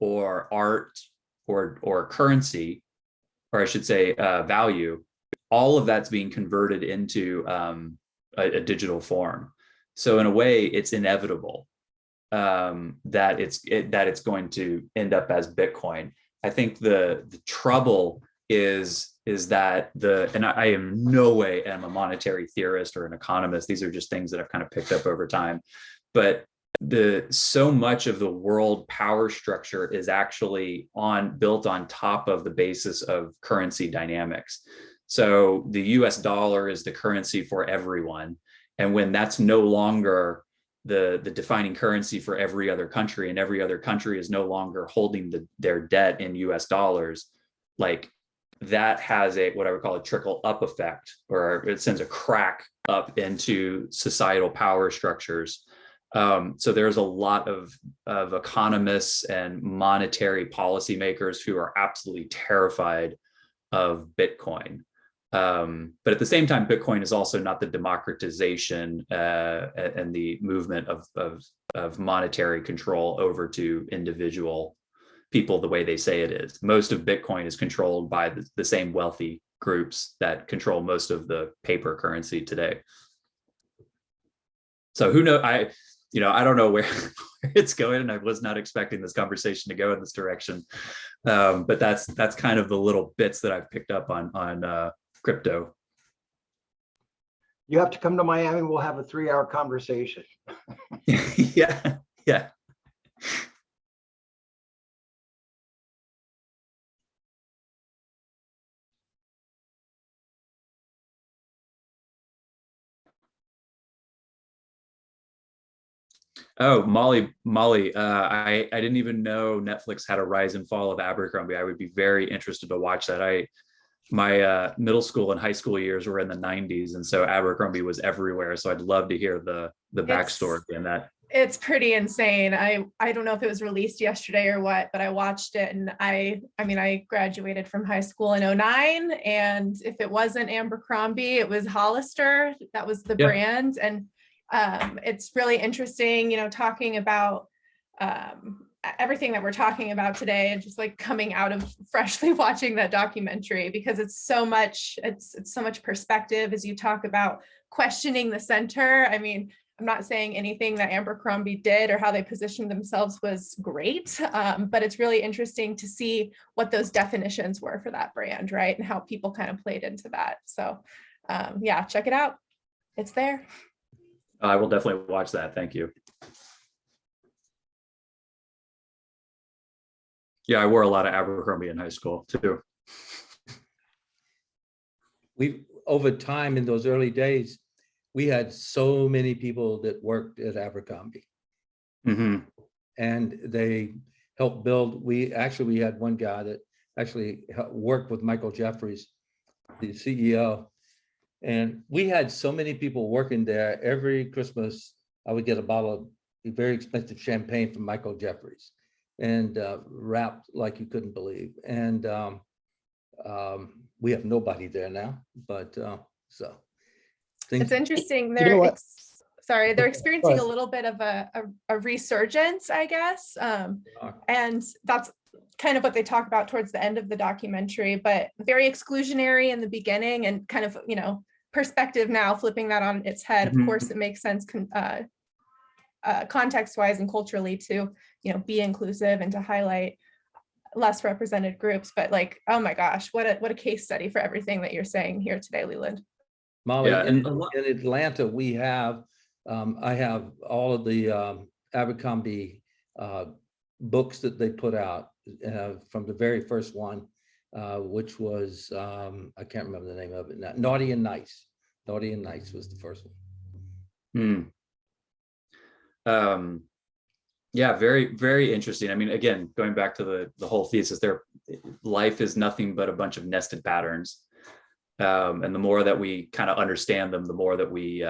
or art or currency, or I should say value, all of that's being converted into a digital form. So in a way, it's inevitable that it's going to end up as Bitcoin. I think the trouble is that and I am no way am a monetary theorist or an economist. These are just things that I've kind of picked up over time. But so much of the world power structure is actually built on top of the basis of currency dynamics. So the US dollar is the currency for everyone. And when that's no longer the defining currency for every other country, and every other country is no longer holding their debt in US dollars, like that has what I would call a trickle up effect, or it sends a crack up into societal power structures. So there's a lot of economists and monetary policymakers who are absolutely terrified of Bitcoin. But at the same time, Bitcoin is also not the democratization and the movement of monetary control over to individual people the way they say it is. Most of Bitcoin is controlled by the same wealthy groups that control most of the paper currency today. So who knows? I don't know where it's going, and I was not expecting this conversation to go in this direction. But that's kind of the little bits that I've picked up on crypto. You have to come to Miami. We'll have a 3-hour conversation. Yeah. Oh, Molly, I didn't even know Netflix had a rise and fall of Abercrombie. I would be very interested to watch that. My middle school and high school years were in the 90s, and so Abercrombie was everywhere. So I'd love to hear the backstory in that. It's pretty insane. I don't know if it was released yesterday or what, but I watched it, and I graduated from high school in 2009, and if it wasn't Abercrombie, it was Hollister. That was the brand. And it's really interesting, talking about everything that we're talking about today, and just like coming out of freshly watching that documentary, because it's so much perspective as you talk about questioning the center. I mean, I'm not saying anything that Abercrombie did or how they positioned themselves was great, but it's really interesting to see what those definitions were for that brand, right? And how people kind of played into that. So yeah, check it out. It's there. I will definitely watch that. Thank you. Yeah, I wore a lot of Abercrombie in high school too. We, over time in those early days, we had so many people that worked at Abercrombie. Mm-hmm. And they helped build, we had one guy that actually worked with Michael Jeffries, the CEO. And we had so many people working there. Every Christmas, I would get a bottle of very expensive champagne from Michael Jeffries, and wrapped like you couldn't believe. And we have nobody there now, but so. It's interesting. You know what? They're experiencing a little bit of a resurgence, I guess. And that's kind of what they talk about towards the end of the documentary, but very exclusionary in the beginning, and kind of, you know, perspective now, flipping that on its head. Of course, it makes sense context-wise and culturally to, you know, be inclusive and to highlight less represented groups. But like, oh my gosh, what a case study for everything that you're saying here today, Leland. Molly, Yeah, in Atlanta, we have, I have all of the Abercrombie books that they put out from the very first one, which was, I can't remember the name of it now, Naughty and Nice. Naughty and Nice was the first one. Yeah, very, very interesting. I mean, again, going back to the whole thesis there, life is nothing but a bunch of nested patterns. And the more that we kind of understand them, the more that we,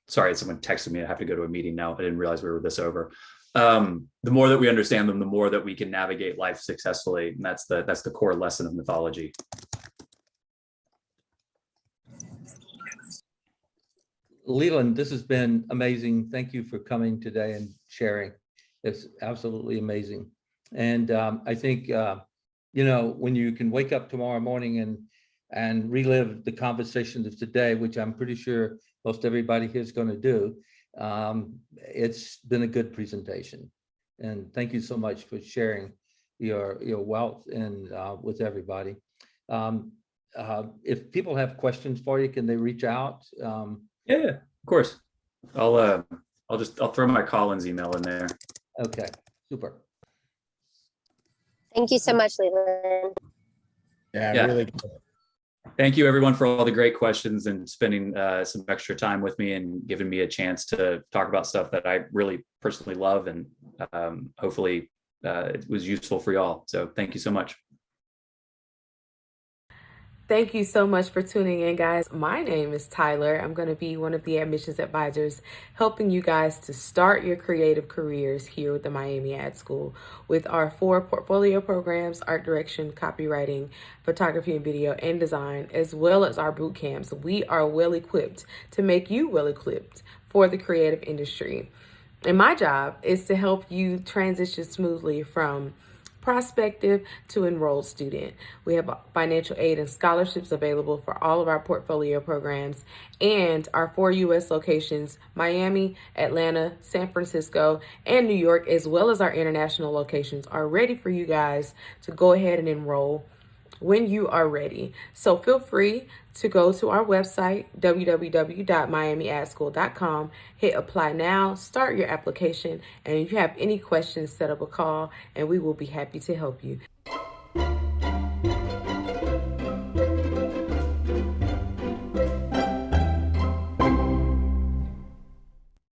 sorry, someone texted me, I have to go to a meeting now. I didn't realize we were this over. The more that we understand them, the more that we can navigate life successfully. And that's the core lesson of mythology. Leland, this has been amazing. Thank you for coming today and sharing. It's absolutely amazing. And I think, you know, when you can wake up tomorrow morning and relive the conversations of today, which I'm pretty sure most everybody here is going to do, it's been a good presentation. And thank you so much for sharing your wealth and with everybody. If people have questions for you, can they reach out? Yeah, of course. I'll throw my Collins email in there. Okay, super. Thank you so much, Leland. Yeah. Really good. Thank you everyone for all the great questions and spending some extra time with me and giving me a chance to talk about stuff that I really personally love, and hopefully it was useful for y'all. So thank you so much. Thank you so much for tuning in, guys. My name is Tyler. I'm going to be one of the admissions advisors helping you guys to start your creative careers here at the Miami Ad School with our 4 portfolio programs: art direction, copywriting, photography and video, and design, as well as our boot camps. We are well equipped to make you well equipped for the creative industry. And my job is to help you transition smoothly from prospective to enrolled student. We have financial aid and scholarships available for all of our portfolio programs, and our 4 U.S. locations, Miami, Atlanta, San Francisco, and New York, as well as our international locations, are ready for you guys to go ahead and enroll when you are ready. So feel free to go to our website, www.miamiadschool.com, hit apply now, start your application, and if you have any questions, set up a call and we will be happy to help you.